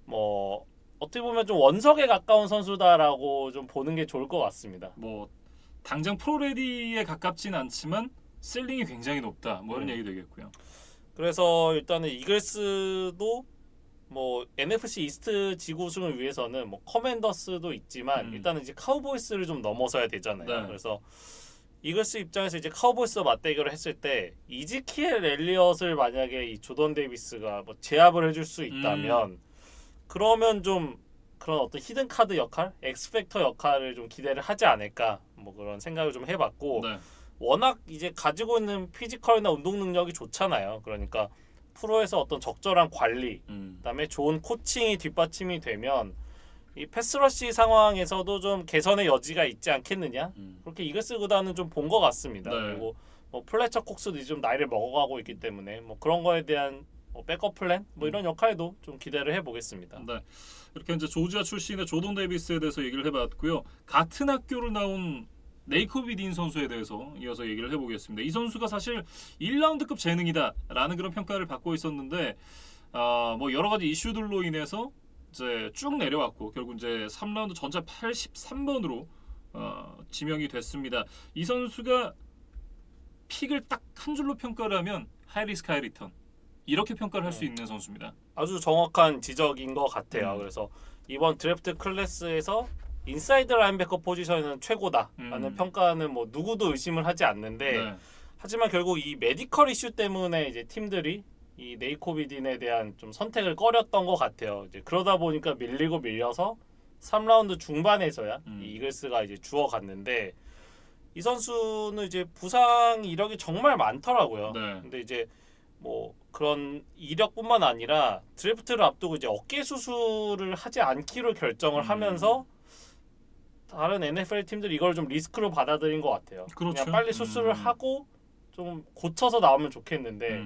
뭐 어떻게 보면 좀 원석에 가까운 선수다라고 좀 보는 게 좋을 것 같습니다. 뭐 당장 프로레디에 가깝진 않지만 셀링이 굉장히 높다. 뭐 이런 얘기 되겠고요. 그래서 일단은 이글스도 뭐 NFC 이스트 지구 우승을 위해서는 뭐 커맨더스도 있지만 일단은 이제 카우보이스를 좀 넘어서야 되잖아요. 네. 그래서 이글스 입장에서 이제 카우보이스와 맞대결을 했을 때 이지키엘 엘리엇을 만약에 이 조던 데이비스가 뭐 제압을 해줄 수 있다면 그러면 좀 그런 어떤 히든 카드 역할, 엑스팩터 역할을 좀 기대를 하지 않을까 뭐 그런 생각을 좀 해봤고 네. 워낙 이제 가지고 있는 피지컬이나 운동 능력이 좋잖아요. 그러니까 프로에서 어떤 적절한 관리, 그다음에 좋은 코칭이 뒷받침이 되면 이 패스러시 상황에서도 좀 개선의 여지가 있지 않겠느냐? 그렇게 이글스 구단은 좀 본 것 같습니다. 네. 그리고 뭐 플래처 콕스도 이제 좀 나이를 먹어가고 있기 때문에 뭐 그런 거에 대한 뭐 백업 플랜 뭐 이런 역할도 좀 기대를 해보겠습니다. 네. 이렇게 이제 조지아 출신의 조던 데이비스에 대해서 얘기를 해봤고요. 같은 학교를 나온 네이코비 딘 선수에 대해서 이어서 얘기를 해보겠습니다. 이 선수가 사실 1라운드급 재능이다라는 그런 평가를 받고 있었는데 뭐 여러 가지 이슈들로 인해서 이제 쭉 내려왔고 결국 이제 3라운드 전자 83번으로 지명이 됐습니다. 이 선수가 픽을 딱 한 줄로 평가를 하면 하이리스크 하이리턴 이렇게 평가를 할 수 있는 선수입니다. 아주 정확한 지적인 것 같아요. 그래서 이번 드래프트 클래스에서 인사이드 라인베커 포지션은 최고다라는 평가는 뭐 누구도 의심을 하지 않는데 네. 하지만 결국 이 메디컬 이슈 때문에 이제 팀들이 이 네이코비딘에 대한 좀 선택을 꺼렸던 것 같아요. 이제 그러다 보니까 밀리고 밀려서 3라운드 중반에서야 이 이글스가 이제 주워갔는데 이 선수는 이제 부상 이력이 정말 많더라고요. 네. 근데 이제 뭐 그런 이력뿐만 아니라 드래프트를 앞두고 이제 어깨 수술을 하지 않기로 결정을 하면서 다른 NFL 팀들이 이걸 좀 리스크로 받아들인 것 같아요. 그렇죠. 그냥 빨리 수술을 하고 좀 고쳐서 나오면 좋겠는데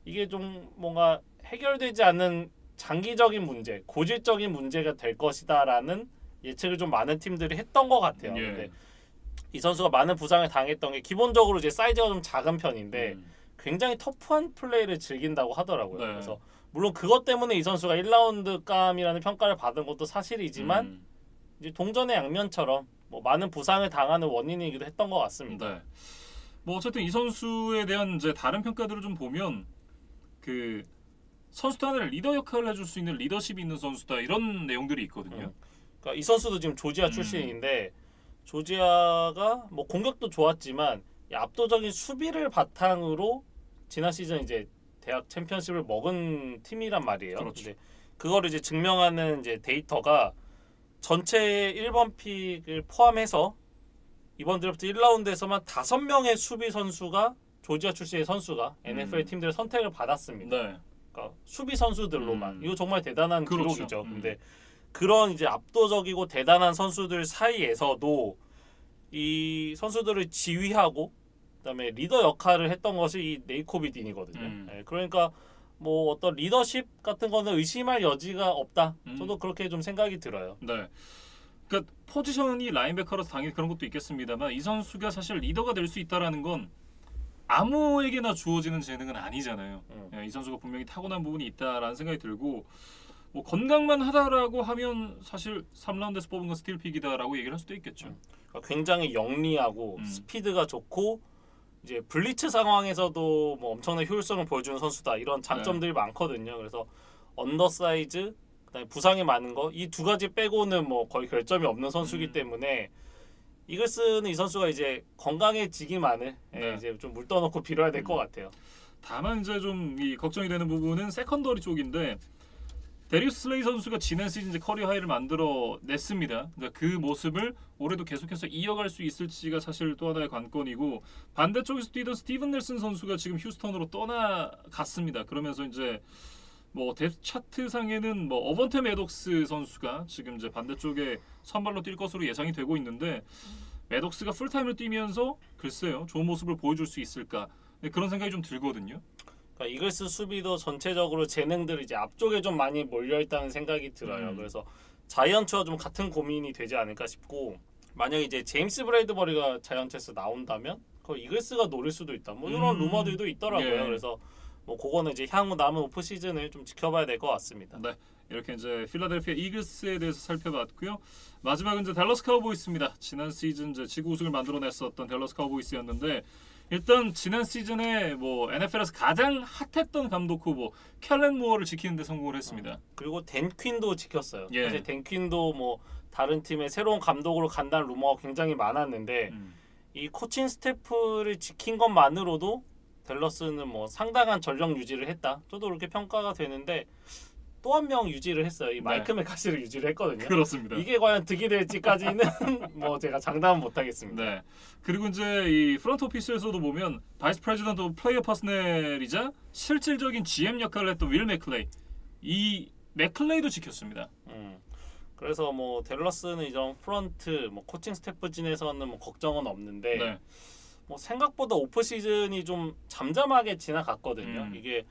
이게 좀 뭔가 해결되지 않는 장기적인 문제, 고질적인 문제가 될 것이다라는 예측을 좀 많은 팀들이 했던 것 같아요. 예. 근데 이 선수가 많은 부상을 당했던 게 기본적으로 이제 사이즈가 좀 작은 편인데 굉장히 터프한 플레이를 즐긴다고 하더라고요. 네. 그래서 물론 그것 때문에 이 선수가 1라운드감이라는 평가를 받은 것도 사실이지만 이제 동전의 양면처럼 뭐 많은 부상을 당하는 원인이기도 했던 것 같습니다. 네. 뭐 어쨌든 이 선수에 대한 이제 다른 평가들을 좀 보면 그 선수단을 리더 역할을 해줄 수 있는 리더십이 있는 선수다 이런 내용들이 있거든요. 그러니까 이 선수도 지금 조지아 출신인데 조지아가 뭐 공격도 좋았지만 이 압도적인 수비를 바탕으로 지난 시즌 이제 대학 챔피언십을 먹은 팀이란 말이에요. 그렇죠. 근데 그거를 이제 증명하는 이제 데이터가 전체 1번 픽을 포함해서 이번 드래프트 1라운드에서만 5명의 수비 선수가 조지아 출신의 선수가 NFL 팀들의 선택을 받았습니다. 네. 그러니까 수비 선수들로만 이거 정말 대단한 그렇죠. 기록이죠. 근데 그런 이제 압도적이고 대단한 선수들 사이에서도 이 선수들을 지휘하고 그다음에 리더 역할을 했던 것이 이 네이코비 딘이거든요. 네, 그러니까 뭐 어떤 리더십 같은 거는 의심할 여지가 없다. 저도 그렇게 좀 생각이 들어요. 네. 그러니까 포지션이 라인베커라서 당연히 그런 것도 있겠습니다만 이 선수가 사실 리더가 될 수 있다라는 건 아무에게나 주어지는 재능은 아니잖아요. 이 선수가 분명히 타고난 부분이 있다라는 생각이 들고 뭐 건강만 하다라고 하면 사실 3라운드에서 뽑은 건 스틸픽이다라고 얘기를 할 수도 있겠죠. 그러니까 굉장히 영리하고 스피드가 좋고 이제 블리츠 상황에서도 뭐 엄청난 효율성을 보여주는 선수다 이런 장점들이 많거든요. 그래서 언더사이즈 그다음에 부상이 많은 거 이 두 가지 빼고는 뭐 거의 결점이 없는 선수이기 때문에 이글스는 이 선수가 이제 건강해지기만을 이제 좀 물 떠놓고 빌어야 될 것 같아요. 다만 이제 좀 이 걱정이 되는 부분은 세컨더리 쪽인데 데리우스 슬레이 선수가 지난 시즌 이제 커리어 하이를 만들어 냈습니다. 그러니까 그 모습을 올해도 계속해서 이어갈 수 있을지가 사실 또 하나의 관건이고 반대쪽에서 뛰던 스티븐 넬슨 선수가 지금 휴스턴으로 떠나갔습니다. 그러면서 이제 뭐 뎁 차트 상에는 뭐 어번테 매독스 선수가 지금 이제 반대쪽에 선발로 뛸 것으로 예상이 되고 있는데 매독스가 풀타임을 뛰면서 글쎄요 좋은 모습을 보여줄 수 있을까 그런 생각이 좀 들거든요. 그러니까 이글스 수비도 전체적으로 재능들이 이제 앞쪽에 좀 많이 몰려 있다는 생각이 들어요. 그래서 자이언츠와 좀 같은 고민이 되지 않을까 싶고 만약에 이제 제임스 브레이드버리가 자이언츠에서 나온다면 그 이글스가 노릴 수도 있다. 뭐 이런 루머들도 있더라고요. 예. 그래서 뭐 그거는 이제 향후 남은 오프 시즌을 좀 지켜봐야 될 것 같습니다. 네, 이렇게 이제 필라델피아 이글스에 대해서 살펴봤고요. 마지막은 이제 댈러스 카우보이스입니다. 지난 시즌 이제 지구 우승을 만들어냈었던 댈러스 카우보이스였는데 일단 지난 시즌에 뭐 NFL에서 가장 핫했던 감독 후보 켈렌 무어를 지키는 데 성공을 했습니다. 그리고 댄 퀸도 지켰어요. 예. 사실 댄 퀸도 뭐 다른 팀의 새로운 감독으로 간다는 루머가 굉장히 많았는데 이 코칭 스태프를 지킨 것만으로도 댈러스는 뭐 상당한 전력 유지를 했다. 저도 그렇게 평가가 되는데 또 한 명 유지를 했어요. 이 마이크 메카시를 유지를 했거든요. 그렇습니다. 이게 과연 득이 될지까지는 뭐 제가 장담은 못하겠습니다. 네. 그리고 이제 이 프런트 오피스에서도 보면 바이스 프레지던트 오브 플레이어 퍼스널이자 실질적인 GM 역할을 했던 윌 맥클레이 이 맥클레이도 지켰습니다. 그래서 뭐 댈러스는 이런 프런트 뭐 코칭 스태프진에서는 뭐 걱정은 없는데 네. 뭐 생각보다 오프 시즌이 좀 잠잠하게 지나갔거든요. 이게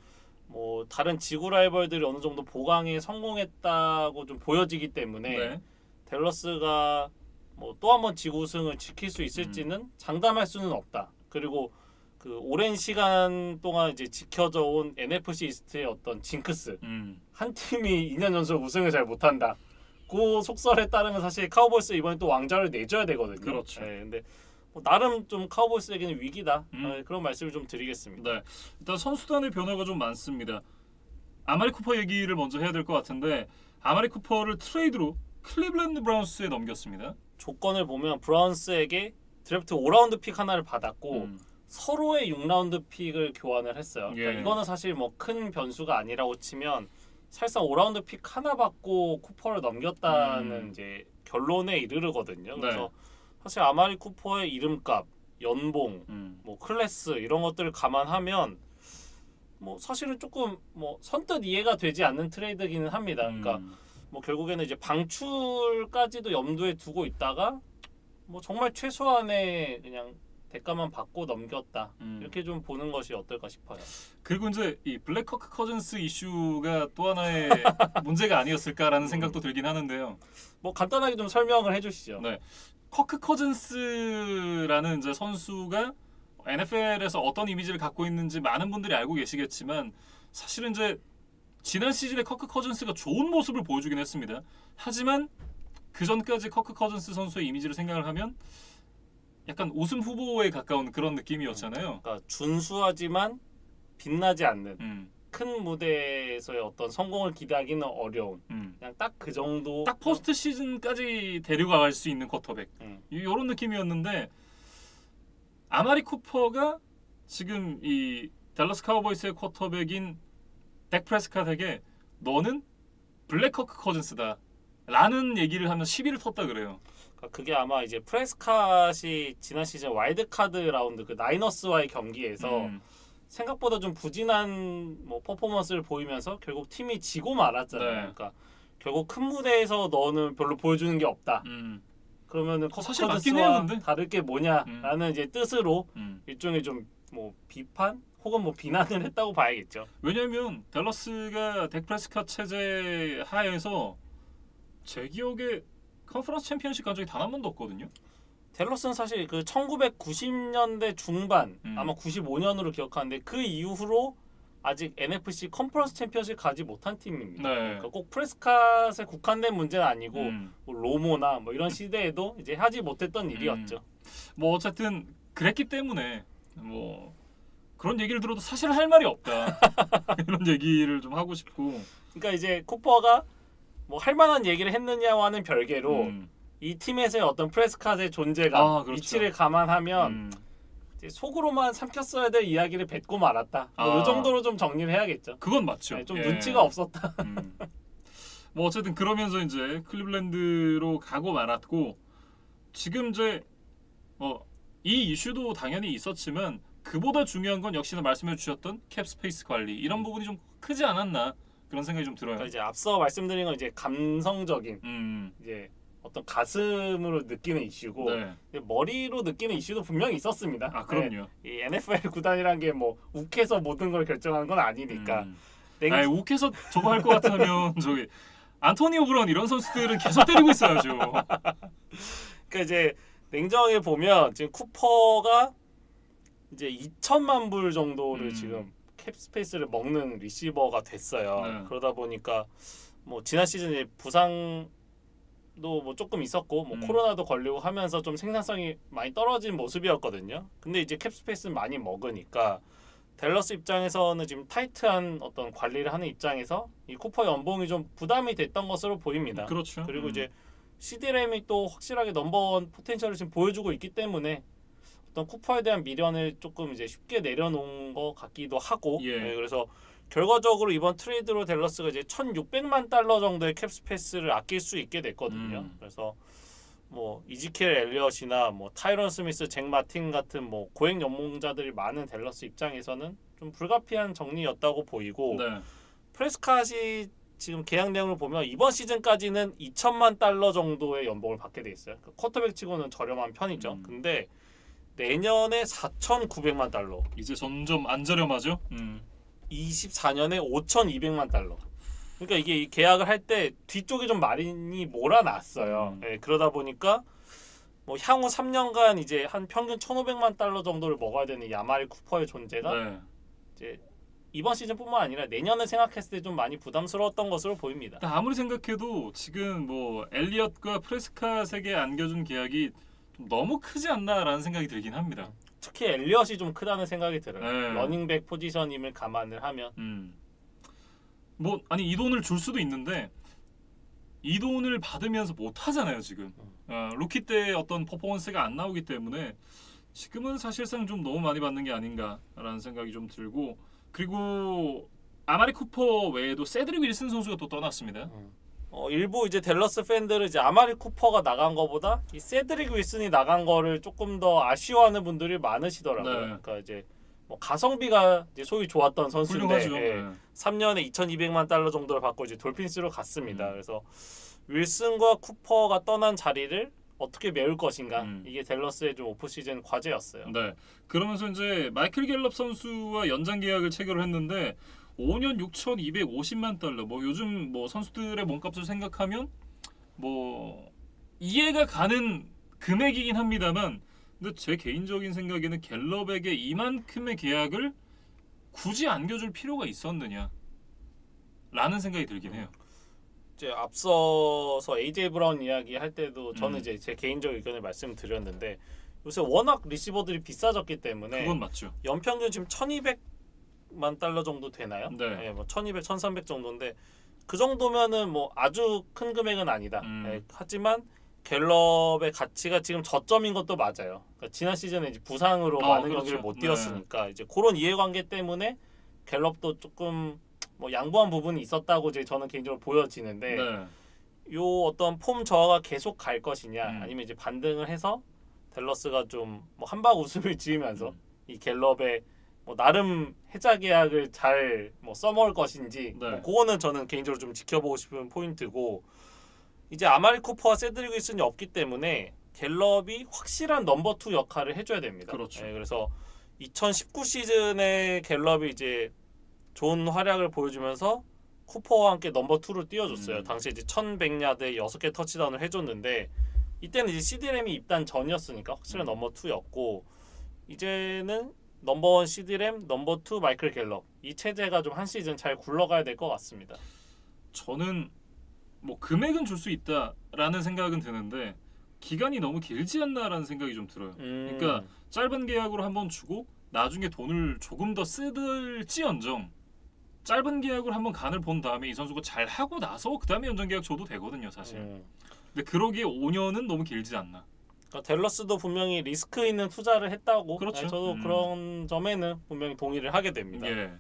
뭐 다른 지구 라이벌들이 어느 정도 보강에 성공했다고 좀 보여지기 때문에 네. 댈러스가 뭐 또 한 번 지구 우승을 지킬 수 있을지는 장담할 수는 없다. 그리고 그 오랜 시간 동안 이제 지켜져 온 NFC 이스트의 어떤 징크스 한 팀이 2년 연속 우승을 잘 못한다. 그 속설에 따르면 사실 카우보이스 이번에 또 왕좌를 내줘야 되거든요. 그렇죠. 네, 근데 뭐 나름 좀 카우보이스에게는 위기다. 그런 말씀을 좀 드리겠습니다. 네. 일단 선수단의 변화가 좀 많습니다. 아마리 쿠퍼 얘기를 먼저 해야 될 것 같은데 아마리 쿠퍼를 트레이드로 클리블랜드 브라운스에 넘겼습니다. 조건을 보면 브라운스에게 드래프트 5라운드 픽 하나를 받았고 서로의 6라운드 픽을 교환을 했어요. 그러니까 예. 이거는 사실 뭐 큰 변수가 아니라고 치면 사실상 5라운드 픽 하나 받고 쿠퍼를 넘겼다는 이제 결론에 이르르거든요. 그래서 사실 아마리 쿠퍼의 이름값, 연봉, 뭐 클래스 이런 것들을 감안하면 뭐 사실은 조금 뭐 선뜻 이해가 되지 않는 트레이드기는 합니다. 그러니까 뭐 결국에는 이제 방출까지도 염두에 두고 있다가 뭐 정말 최소한의 그냥 대가만 받고 넘겼다. 이렇게 좀 보는 것이 어떨까 싶어요. 그리고 이제 이 블랙커크 커즌스 이슈가 또 하나의 문제가 아니었을까라는 생각도 들긴 하는데요. 뭐 간단하게 좀 설명을 해주시죠. 네. 커크 커즌스라는 이제 선수가 NFL에서 어떤 이미지를 갖고 있는지 많은 분들이 알고 계시겠지만 사실은 이제 지난 시즌에 커크 커즌스가 좋은 모습을 보여주긴 했습니다. 하지만 그 전까지 커크 커즌스 선수의 이미지를 생각을 하면 약간 우승 후보에 가까운 그런 느낌이었잖아요. 그러니까 준수하지만 빛나지 않는 음. 큰 무대에서의 어떤 성공을 기대하기는 어려운 그냥 딱 그 정도 딱 포스트 시즌까지 데려갈 수 있는 쿼터백 이런 느낌이었는데 아마리 쿠퍼가 지금 이 댈러스 카우보이스의 쿼터백인 덱 프레스캇에게 너는 블랙커크 커즌스다 라는 얘기를 하면 시비를 텄다 그래요. 그게 아마 이제 프레스캇이 지난 시즌 와일드카드 라운드 그 나이너스와의 경기에서 생각보다 좀 부진한 뭐 퍼포먼스를 보이면서 결국 팀이 지고 말았잖아요. 네. 그러니까 결국 큰 무대에서 너는 별로 보여주는 게 없다. 그러면은 사실 맞긴 해요, 커커드스와 근데. 다를 게 뭐냐라는 이제 뜻으로 일종의 좀 뭐 비판 혹은 뭐 비난을 했다고 봐야겠죠. 왜냐하면 댈러스가 덱 프레스캇 체제 하에서 제 기억에 컨퍼런스 챔피언십 간 적이 단 한 번도 없거든요. 댈러스는 사실 그 1990년대 중반 아마 95년으로 기억하는데 그 이후로 아직 NFC 컨퍼런스 챔피언십 가지 못한 팀입니다. 네. 그러니까 꼭 프레스캇에 국한된 문제는 아니고 뭐 로모나 뭐 이런 시대에도 이제 하지 못했던 일이었죠. 뭐 어쨌든 그랬기 때문에 뭐 그런 얘기를 들어도 사실 할 말이 없다. 이런 얘기를 좀 하고 싶고. 그러니까 이제 쿠퍼가 뭐 할 만한 얘기를 했느냐와는 별개로 이 팀에서의 어떤 프레스캇의 존재감, 그렇죠. 위치를 감안하면 이제 속으로만 삼켰어야 될 이야기를 뱉고 말았다. 이 정도로 좀 정리를 해야겠죠. 그건 맞죠. 네, 좀 눈치가 없었다. 뭐 어쨌든 그러면서 이제 클리블랜드로 가고 말았고 지금 이제 이 이슈도 당연히 있었지만 그보다 중요한 건 역시나 말씀해 주셨던 캡스페이스 관리 이런 부분이 좀 크지 않았나 그런 생각이 좀 들어요. 그러니까 이제 앞서 말씀드린 건 이제 감성적인 이제 어떤 가슴으로 느끼는 이슈고 네. 머리로 느끼는 이슈도 분명히 있었습니다. 아 그럼요. 네, 이 NFL 구단이란 게 뭐 욱해서 모든 걸 결정하는 건 아니니까. 아니 욱해서 저거 할 것 같으면 저기 안토니오 브라운 이런 선수들은 계속 때리고 있어야죠. 그러니까 이제 냉정하게 보면 지금 쿠퍼가 이제 2천만 불 정도를 지금 캡스페이스를 먹는 리시버가 됐어요. 네. 그러다 보니까 뭐 지난 시즌에 부상도 뭐 조금 있었고 뭐 코로나도 걸리고 하면서 좀 생산성이 많이 떨어진 모습이었거든요. 근데 이제 캡스페이스는 많이 먹으니까 댈러스 입장에서는 지금 타이트한 어떤 관리를 하는 입장에서 이 쿠퍼 연봉이 좀 부담이 됐던 것으로 보입니다. 그렇죠. 그리고 이제 CD램이 또 확실하게 넘버원 포텐셜을 지금 보여주고 있기 때문에 어떤 쿠퍼에 대한 미련을 조금 이제 쉽게 내려놓은 것 같기도 하고 네, 그래서 결과적으로 이번 트레이드로 댈러스가 이제 1,600만 달러 정도의 캡스페이스를 아낄 수 있게 됐거든요. 그래서 뭐 이지켈 엘리엇이나 뭐 타이런 스미스, 잭 마틴 같은 뭐 고액 연봉자들이 많은 댈러스 입장에서는 좀 불가피한 정리였다고 보이고 프레스캇이 지금 계약 내용을 보면 이번 시즌까지는 2천만 달러 정도의 연봉을 받게 돼 있어요. 쿼터백 치고는 저렴한 편이죠. 근데 내년에 4,900만 달러. 이제 점점 안 저렴하죠. 24년에 5,200만 달러. 그러니까 이게 이 계약을 할 때 뒤쪽에 좀 많이 몰아놨어요. 네, 그러다 보니까 뭐 향후 3년간 이제 한 평균 1,500만 달러 정도를 먹어야 되는 야마리 쿠퍼의 존재가 이제 이번 시즌뿐만 아니라 내년을 생각했을 때 좀 많이 부담스러웠던 것으로 보입니다. 아무리 생각해도 지금 뭐 엘리엇과 프레스캇에게 안겨준 계약이 좀 너무 크지 않나라는 생각이 들긴 합니다. 특히 엘리엇이 좀 크다는 생각이 들어요. 네. 러닝백 포지션임을 감안을 하면 뭐 아니 이 돈을 줄 수도 있는데 이 돈을 받으면서 못 하잖아요 지금. 루키 때 어떤 퍼포먼스가 안 나오기 때문에 지금은 사실상 좀 너무 많이 받는 게 아닌가라는 생각이 좀 들고 그리고 아마리 쿠퍼 외에도 세드릭 윌슨 선수가 또 떠났습니다. 일부 이제 댈러스 팬들은 이제 아마리 쿠퍼가 나간 거보다 이 세드릭 윌슨이 나간 거를 조금 더 아쉬워하는 분들이 많으시더라고요. 그러니까 이제 뭐 가성비가 이제 소위 좋았던 선수인데 3년에 2,200만 달러 정도를 받고 이제 돌핀스로 갔습니다. 그래서 윌슨과 쿠퍼가 떠난 자리를 어떻게 메울 것인가 이게 댈러스의 좀 오프 시즌 과제였어요. 네. 그러면서 이제 마이클 갤럽 선수와 연장 계약을 체결을 했는데 5년 6,250만 달러. 뭐 요즘 뭐 선수들의 몸값을 생각하면 뭐 이해가 가는 금액이긴 합니다만, 근데 제 개인적인 생각에는 갤럽에게 이만큼의 계약을 굳이 안겨줄 필요가 있었느냐? 라는 생각이 들긴 해요. 이제 앞서서 AJ 브라운 이야기 할 때도 저는 이제 제 개인적 의견을 말씀드렸는데 요새 워낙 리시버들이 비싸졌기 때문에 그건 맞죠. 연평균 지금 1,200만 달러 정도 되나요? 네. 뭐 1,200, 1,300 정도인데 그 정도면은 뭐 아주 큰 금액은 아니다. 하지만 갤럽의 가치가 지금 저점인 것도 맞아요. 그러니까 지난 시즌에 이제 부상으로 많은 그렇죠. 경기를 못 뛰었으니까 이제 그런 이해관계 때문에 갤럽도 조금 뭐 양보한 부분이 있었다고 이제 저는 개인적으로 보여지는데 요 어떤 폼 저하가 계속 갈 것이냐 아니면 이제 반등을 해서 댈러스가 좀 뭐 한박 웃음을 지으면서 이 갤럽의 뭐 나름 해자 계약을 잘 뭐 써먹을 것인지 뭐 그거는 저는 개인적으로 좀 지켜보고 싶은 포인트고, 이제 아마리 쿠퍼와 세드릭 윌슨이 없기 때문에 갤럽이 확실한 넘버 2 역할을 해줘야 됩니다. 그렇죠. 그래서 2019 시즌에 갤럽이 이제 좋은 활약을 보여주면서 쿠퍼와 함께 넘버 2를 띄워줬어요. 당시 이제 1,100야드에 6개 터치다운을 해줬는데 이때는 이제 CD램이 입단 전이었으니까 확실한 넘버 2였고, 이제는 넘버 1 CD램, 넘버 2 마이클 갤럽, 이 체제가 좀 한 시즌 잘 굴러가야 될 것 같습니다. 저는 뭐 금액은 줄 수 있다라는 생각은 드는데 기간이 너무 길지 않나라는 생각이 좀 들어요. 그러니까 짧은 계약으로 한번 주고 나중에 돈을 조금 더 쓰들지언정 짧은 계약으로 한번 간을 본 다음에 이 선수가 잘 하고 나서 그 다음에 연장 계약 줘도 되거든요, 사실. 근데 그러기에 5년은 너무 길지 않나. 그러니까 댈러스도 분명히 리스크 있는 투자를 했다고. 그렇죠. 네, 저도 그런 점에는 분명히 동의를 하게 됩니다. 예.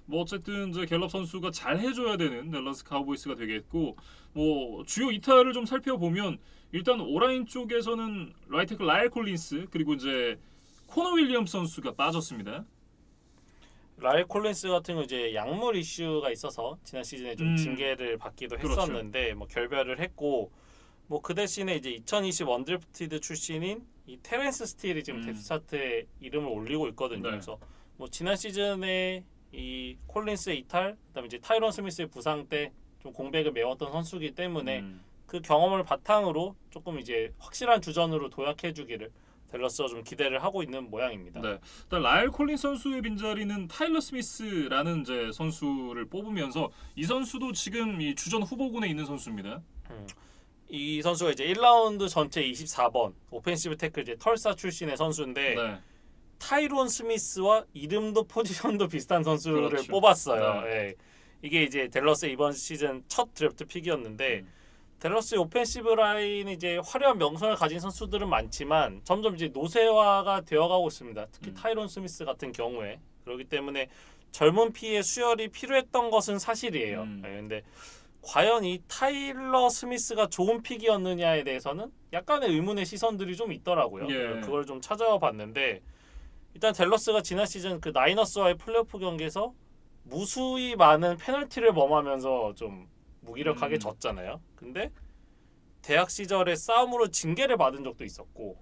뭐 어쨌든 이제 갤럽 선수가 잘 해줘야 되는 댈러스 카우보이스가 되겠고, 뭐 주요 이탈을 좀 살펴보면 일단 오라인 쪽에서는 라이트 태클 라일 콜린스 그리고 이제 코너 윌리엄스 선수가 빠졌습니다. 라일 콜린스 같은 경우 이제 약물 이슈가 있어서 지난 시즌에 좀 징계를 받기도 그렇죠. 했었는데 뭐 결별을 했고, 뭐 그 대신에 이제 2020 원드래프티드 출신인 이 테렌스 스틸이 지금 뎁스 차트에 이름을 올리고 있거든요. 네. 그래서 뭐 지난 시즌에 이 콜린스의 이탈, 그다음에 이제 타이런 스미스의 부상 때 좀 공백을 메웠던 선수이기 때문에 그 경험을 바탕으로 조금 이제 확실한 주전으로 도약해 주기를 댈러스가 좀 기대를 하고 있는 모양입니다. 네. 일단 라일 콜린스 선수의 빈자리는 타일러 스미스라는 이제 선수를 뽑으면서 이 선수도 지금 이 주전 후보군에 있는 선수입니다. 이 선수가 이제 1라운드 전체 24번 오펜시브 태클 이제 털사 출신의 선수인데 네. 타이론 스미스와 이름도 포지션도 비슷한 선수를 그렇죠. 뽑았어요. 네. 예. 이게 이제 댈러스의 이번 시즌 첫 드래프트 픽이었는데 댈러스의 오펜시브 라인이 이제 화려한 명성을 가진 선수들은 많지만 점점 이제 노쇠화가 되어가고 있습니다. 특히 타이론 스미스 같은 경우에. 그렇기 때문에 젊은 피의 수혈이 필요했던 것은 사실이에요. 예. 근데 과연 이 타일러 스미스가 좋은 픽이었느냐에 대해서는 약간의 의문의 시선들이 좀 있더라고요. 예. 그걸 좀 찾아와 봤는데 일단 댈러스가 지난 시즌 그 나이너스와의 플레이오프 경기에서 무수히 많은 페널티를 범하면서 좀 무기력하게 졌잖아요. 근데 대학 시절에 싸움으로 징계를 받은 적도 있었고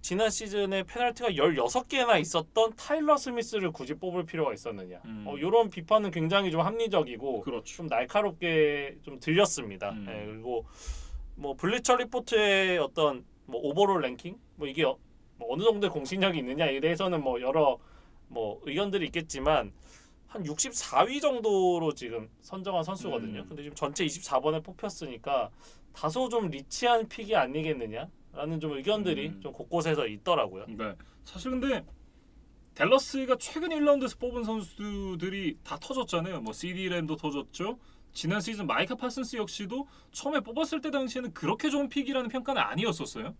지난 시즌에 페널티가 16개나 있었던 타일러 스미스를 굳이 뽑을 필요가 있었느냐. 이런 비판은 굉장히 좀 합리적이고 그렇죠. 좀 날카롭게 좀 들렸습니다. 예, 그리고 뭐 블리처 리포트의 어떤 뭐 오버롤 랭킹 뭐 이게 뭐 어느 정도의 공신력이 있느냐에 대해서는 뭐 여러 뭐 의견들이 있겠지만 한 64위 정도로 지금 선정한 선수거든요. 근데 지금 전체 24번에 뽑혔으니까 다소 좀 리치한 픽이 아니겠느냐라는 좀 의견들이 좀 곳곳에서 있더라고요. 네. 사실 근데 댈러스가 최근 1라운드에서 뽑은 선수들이 다 터졌잖아요. 뭐 CD 램도 터졌죠. 지난 시즌 마이카 파슨스 역시도 처음에 뽑았을 때 당시에는 그렇게 좋은 픽이라는 평가는 아니었었어요.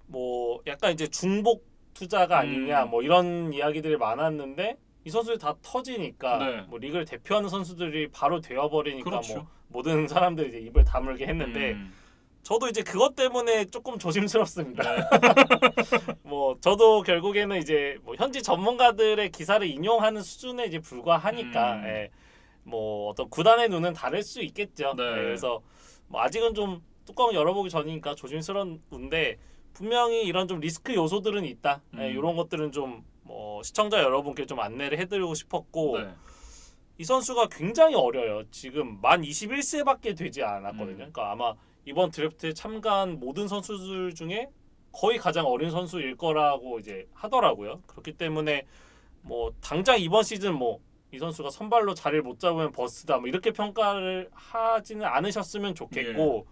뭐 약간 이제 중복 투자가 아니냐 뭐 이런 이야기들이 많았는데 이 선수들이 다 터지니까 네. 뭐 리그를 대표하는 선수들이 바로 되어버리니까 그렇죠. 뭐 모든 사람들이 이제 입을 다물게 했는데 저도 이제 그것 때문에 조금 조심스럽습니다. 네. 뭐 저도 결국에는 이제 뭐 현지 전문가들의 기사를 인용하는 수준에 이제 불과하니까 예. 뭐 어떤 구단의 눈은 다를 수 있겠죠. 네. 예, 그래서 뭐 아직은 좀 뚜껑 열어보기 전이니까 조심스러운데 분명히 이런 좀 리스크 요소들은 있다. 예, 이런 것들은 좀 뭐 시청자 여러분께 좀 안내를 해드리고 싶었고 네. 이 선수가 굉장히 어려요. 지금 만 21세밖에 되지 않았거든요. 그러니까 아마 이번 드래프트에 참가한 모든 선수들 중에 거의 가장 어린 선수일 거라고 이제 하더라고요. 그렇기 때문에 뭐 당장 이번 시즌 뭐 이 선수가 선발로 자리를 못 잡으면 버스다 뭐 이렇게 평가를 하지는 않으셨으면 좋겠고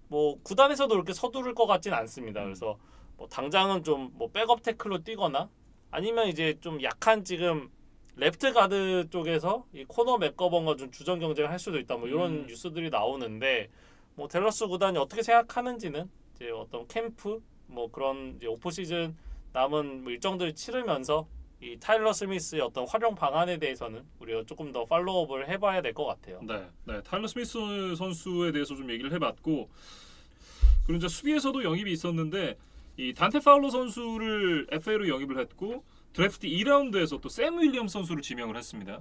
뭐 구단에서도 그렇게 서두를 것 같지는 않습니다. 그래서 뭐 당장은 좀 뭐 백업 태클로 뛰거나 아니면 이제 좀 약한 지금 레프트 가드 쪽에서 이 코너 맥거번과 좀 주전 경쟁을 할 수도 있다. 뭐 이런 뉴스들이 나오는데 뭐 댈러스 구단이 어떻게 생각하는지는 이제 어떤 캠프 뭐 그런 이제 오프 시즌 남은 뭐 일정들을 치르면서 이 타일러 스미스의 어떤 활용 방안에 대해서는 우리가 조금 더 팔로우업을 해봐야 될 것 같아요. 네, 네. 타일러 스미스 선수에 대해서 좀 얘기를 해봤고, 그리고 이제 수비에서도 영입이 있었는데 이 단테 파울러 선수를 FA로 영입을 했고 드래프트 2라운드에서 또 샘 윌리엄스 선수를 지명을 했습니다.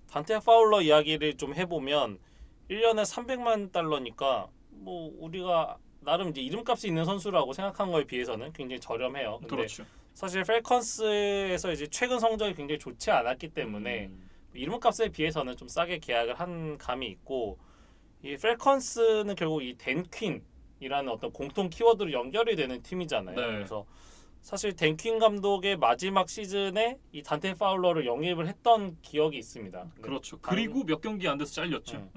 단테 파울러 이야기를 좀 해보면 1년에 300만 달러니까 뭐 우리가 나름 이제 이름값이 있는 선수라고 생각한 거에 비해서는 굉장히 저렴해요. 근데 그렇죠. 사실 펠컨스에서 이제 최근 성적이 굉장히 좋지 않았기 때문에 이름값에 비해서는 좀 싸게 계약을 한 감이 있고 이 펠컨스는 결국 이 댄 퀸이라는 어떤 공통 키워드로 연결이 되는 팀이잖아요. 네. 그래서 사실 댄 퀸 감독의 마지막 시즌에 이 단테 파울러를 영입을 했던 기억이 있습니다. 그렇죠. 그리고 몇 경기 안 돼서 잘렸죠.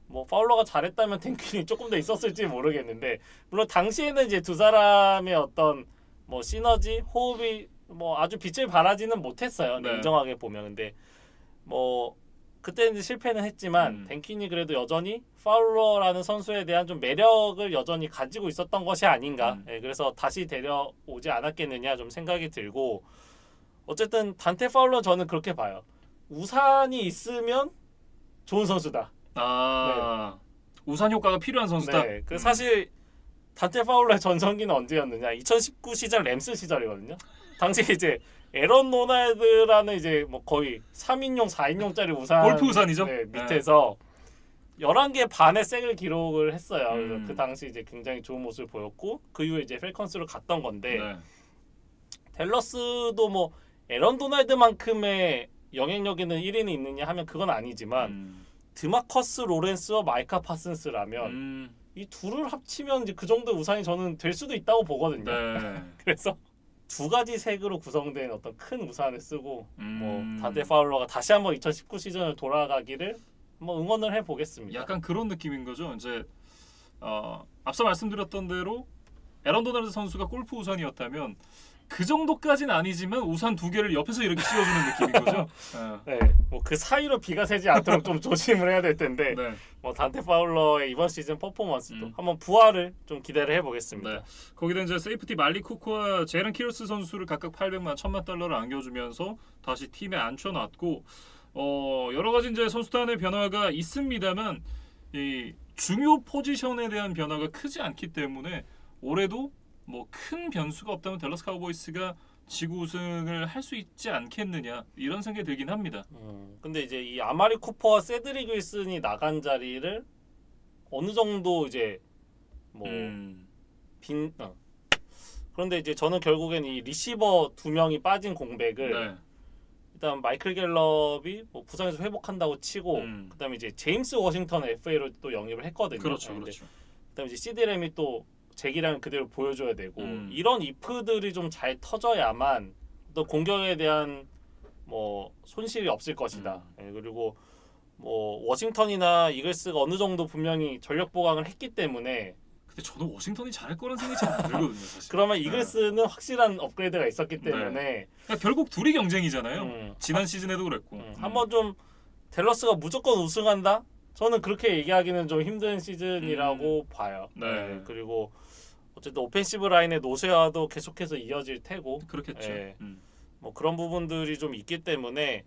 뭐 파울러가 잘했다면 댄 퀸이 조금 더 있었을지 모르겠는데 물론 당시에는 이제 두 사람의 어떤 뭐 시너지, 호흡이 뭐 아주 빛을 발하지는 못했어요. 네. 냉정하게 보면 근데 뭐 그때는 실패는 했지만 덴킨이 그래도 여전히 파울러라는 선수에 대한 좀 매력을 여전히 가지고 있었던 것이 아닌가. 예, 그래서 다시 데려오지 않았겠느냐 좀 생각이 들고 어쨌든 단테 파울러 저는 그렇게 봐요. 우산이 있으면 좋은 선수다. 우산 효과가 필요한 선수다. 네, 그 사실 단테 파울러의 전성기는 언제였느냐? 2019 시절 램스 시절이거든요. 당시 이제 에런 노날드라는 이제 뭐 거의 3인용, 4인용짜리 우산 골프 우산이죠. 네, 밑에서 11개 반의 색을 기록을 했어요. 그래서 그 당시 이제 굉장히 좋은 모습을 보였고 그 이후에 이제 펠컨스로 갔던 건데 네. 댈러스도 뭐 에런 도날드만큼의 영향력 있는 1인이 있느냐 하면 그건 아니지만 드마커스 로렌스와 마이카 파슨스라면 이 둘을 합치면 이제 그 정도 우산이 저는 될 수도 있다고 보거든요. 네. 그래서 두 가지 색으로 구성된 어떤 큰 우산을 쓰고 뭐 단테 파울러가 다시 한번 2019 시즌을 돌아가기를 한번 응원을 해보겠습니다. 약간 그런 느낌인 거죠. 이제 앞서 말씀드렸던 대로 에런 도널드 선수가 골프 우산이었다면 그 정도까지는 아니지만 우산 두 개를 옆에서 이렇게 씌워주는 느낌인 거죠. 네, 뭐 그 사이로 비가 새지 않도록 좀 조심을 해야 될 텐데, 네. 뭐 단테 파울러의 이번 시즌 퍼포먼스도 한번 부활을 좀 기대를 해보겠습니다. 네. 거기다 이제 세이프티 말리 쿠크와 제런 키러스 선수를 각각 800만, 1000만 달러를 안겨주면서 다시 팀에 앉혀놨고, 여러 가지 이제 선수단의 변화가 있습니다만 이 중요 포지션에 대한 변화가 크지 않기 때문에 올해도 뭐 큰 변수가 없다면 댈러스 카우보이스가 지구 우승을 할 수 있지 않겠느냐 이런 생각이 들긴 합니다. 근데 이제 이 아마리 쿠퍼와 세드릭 윌슨이 나간 자리를 어느 정도 이제 뭐 그런데 이제 저는 결국엔 이 리시버 두 명이 빠진 공백을 네. 일단 마이클 갤럽이 뭐 부상에서 회복한다고 치고 그다음에 이제 제임스 워싱턴 FA로 또 영입을 했거든요. 그렇죠, 그렇죠. 그다음에 이제 CD 램이 또 제기량을 그대로 보여줘야 되고 이런 이프들이 좀 잘 터져야만 또 공격에 대한 뭐 손실이 없을 것이다. 예, 그리고 뭐 워싱턴이나 이글스가 어느 정도 분명히 전력 보강을 했기 때문에 근데 저도 워싱턴이 잘할 거란 생각이 잘 안 들거든요, 사실. 그러면 이글스는 확실한 업그레이드가 있었기 때문에 그러니까 결국 둘이 경쟁이잖아요. 지난 시즌에도 그랬고. 한번 좀 댈러스가 무조건 우승한다? 저는 그렇게 얘기하기는 좀 힘든 시즌이라고 봐요. 네. 그리고 어쨌든 오펜시브 라인의 노쇠화도 계속해서 이어질 테고 그렇겠죠. 예, 뭐 그런 부분들이 좀 있기 때문에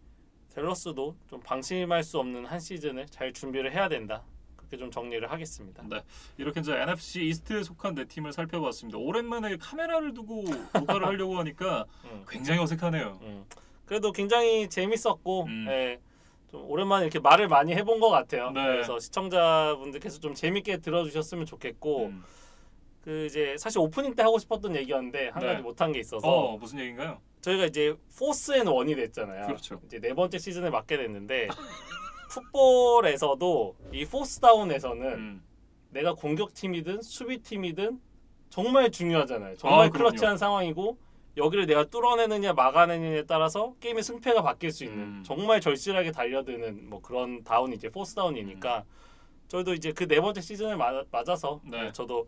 댈러스도 좀 방심할 수 없는 한 시즌을 잘 준비를 해야 된다. 그렇게 좀 정리를 하겠습니다. 네, 이렇게 이제 NFC 이스트에 속한 네 팀을 살펴봤습니다. 오랜만에 카메라를 두고 녹화를 하려고 하니까 굉장히 어색하네요. 그래도 굉장히 재밌었고 예, 좀 오랜만에 이렇게 말을 많이 해본 것 같아요. 네. 그래서 시청자분들께서 좀 재밌게 들어주셨으면 좋겠고 그 이제 사실 오프닝 때 하고 싶었던 얘기였는데 한 가지 못한 게 있어서 무슨 얘기인가요? 저희가 이제 포스 앤 원이 됐잖아요. 그렇죠. 이제 네 번째 시즌을 맞게 됐는데 풋볼에서도 이 포스 다운에서는 내가 공격팀이든 수비팀이든 정말 중요하잖아요. 정말 클러치한 상황이고 여기를 내가 뚫어내느냐 막아내느냐에 따라서 게임의 승패가 바뀔 수 있는 정말 절실하게 달려드는 뭐 그런 다운이 이제 포스 다운이니까 저희도 이제 그 네 번째 시즌을 맞아서 네. 저도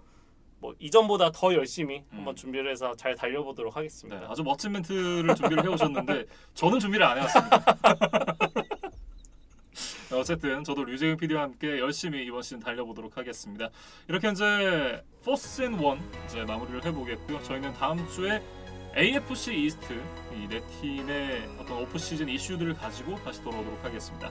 뭐 이전보다 더 열심히 한번 준비를 해서 잘 달려보도록 하겠습니다. 네, 아주 멋진 멘트를 준비를 해오셨는데 저는 준비를 안 해왔습니다. 어쨌든 저도 류재근 PD와 함께 열심히 이번 시즌 달려보도록 하겠습니다. 이렇게 이제 포스 앤 원 이제 마무리를 해보겠고요. 저희는 다음 주에 AFC 이스트 이 네 팀의 어떤 오프 시즌 이슈들을 가지고 다시 돌아오도록 하겠습니다.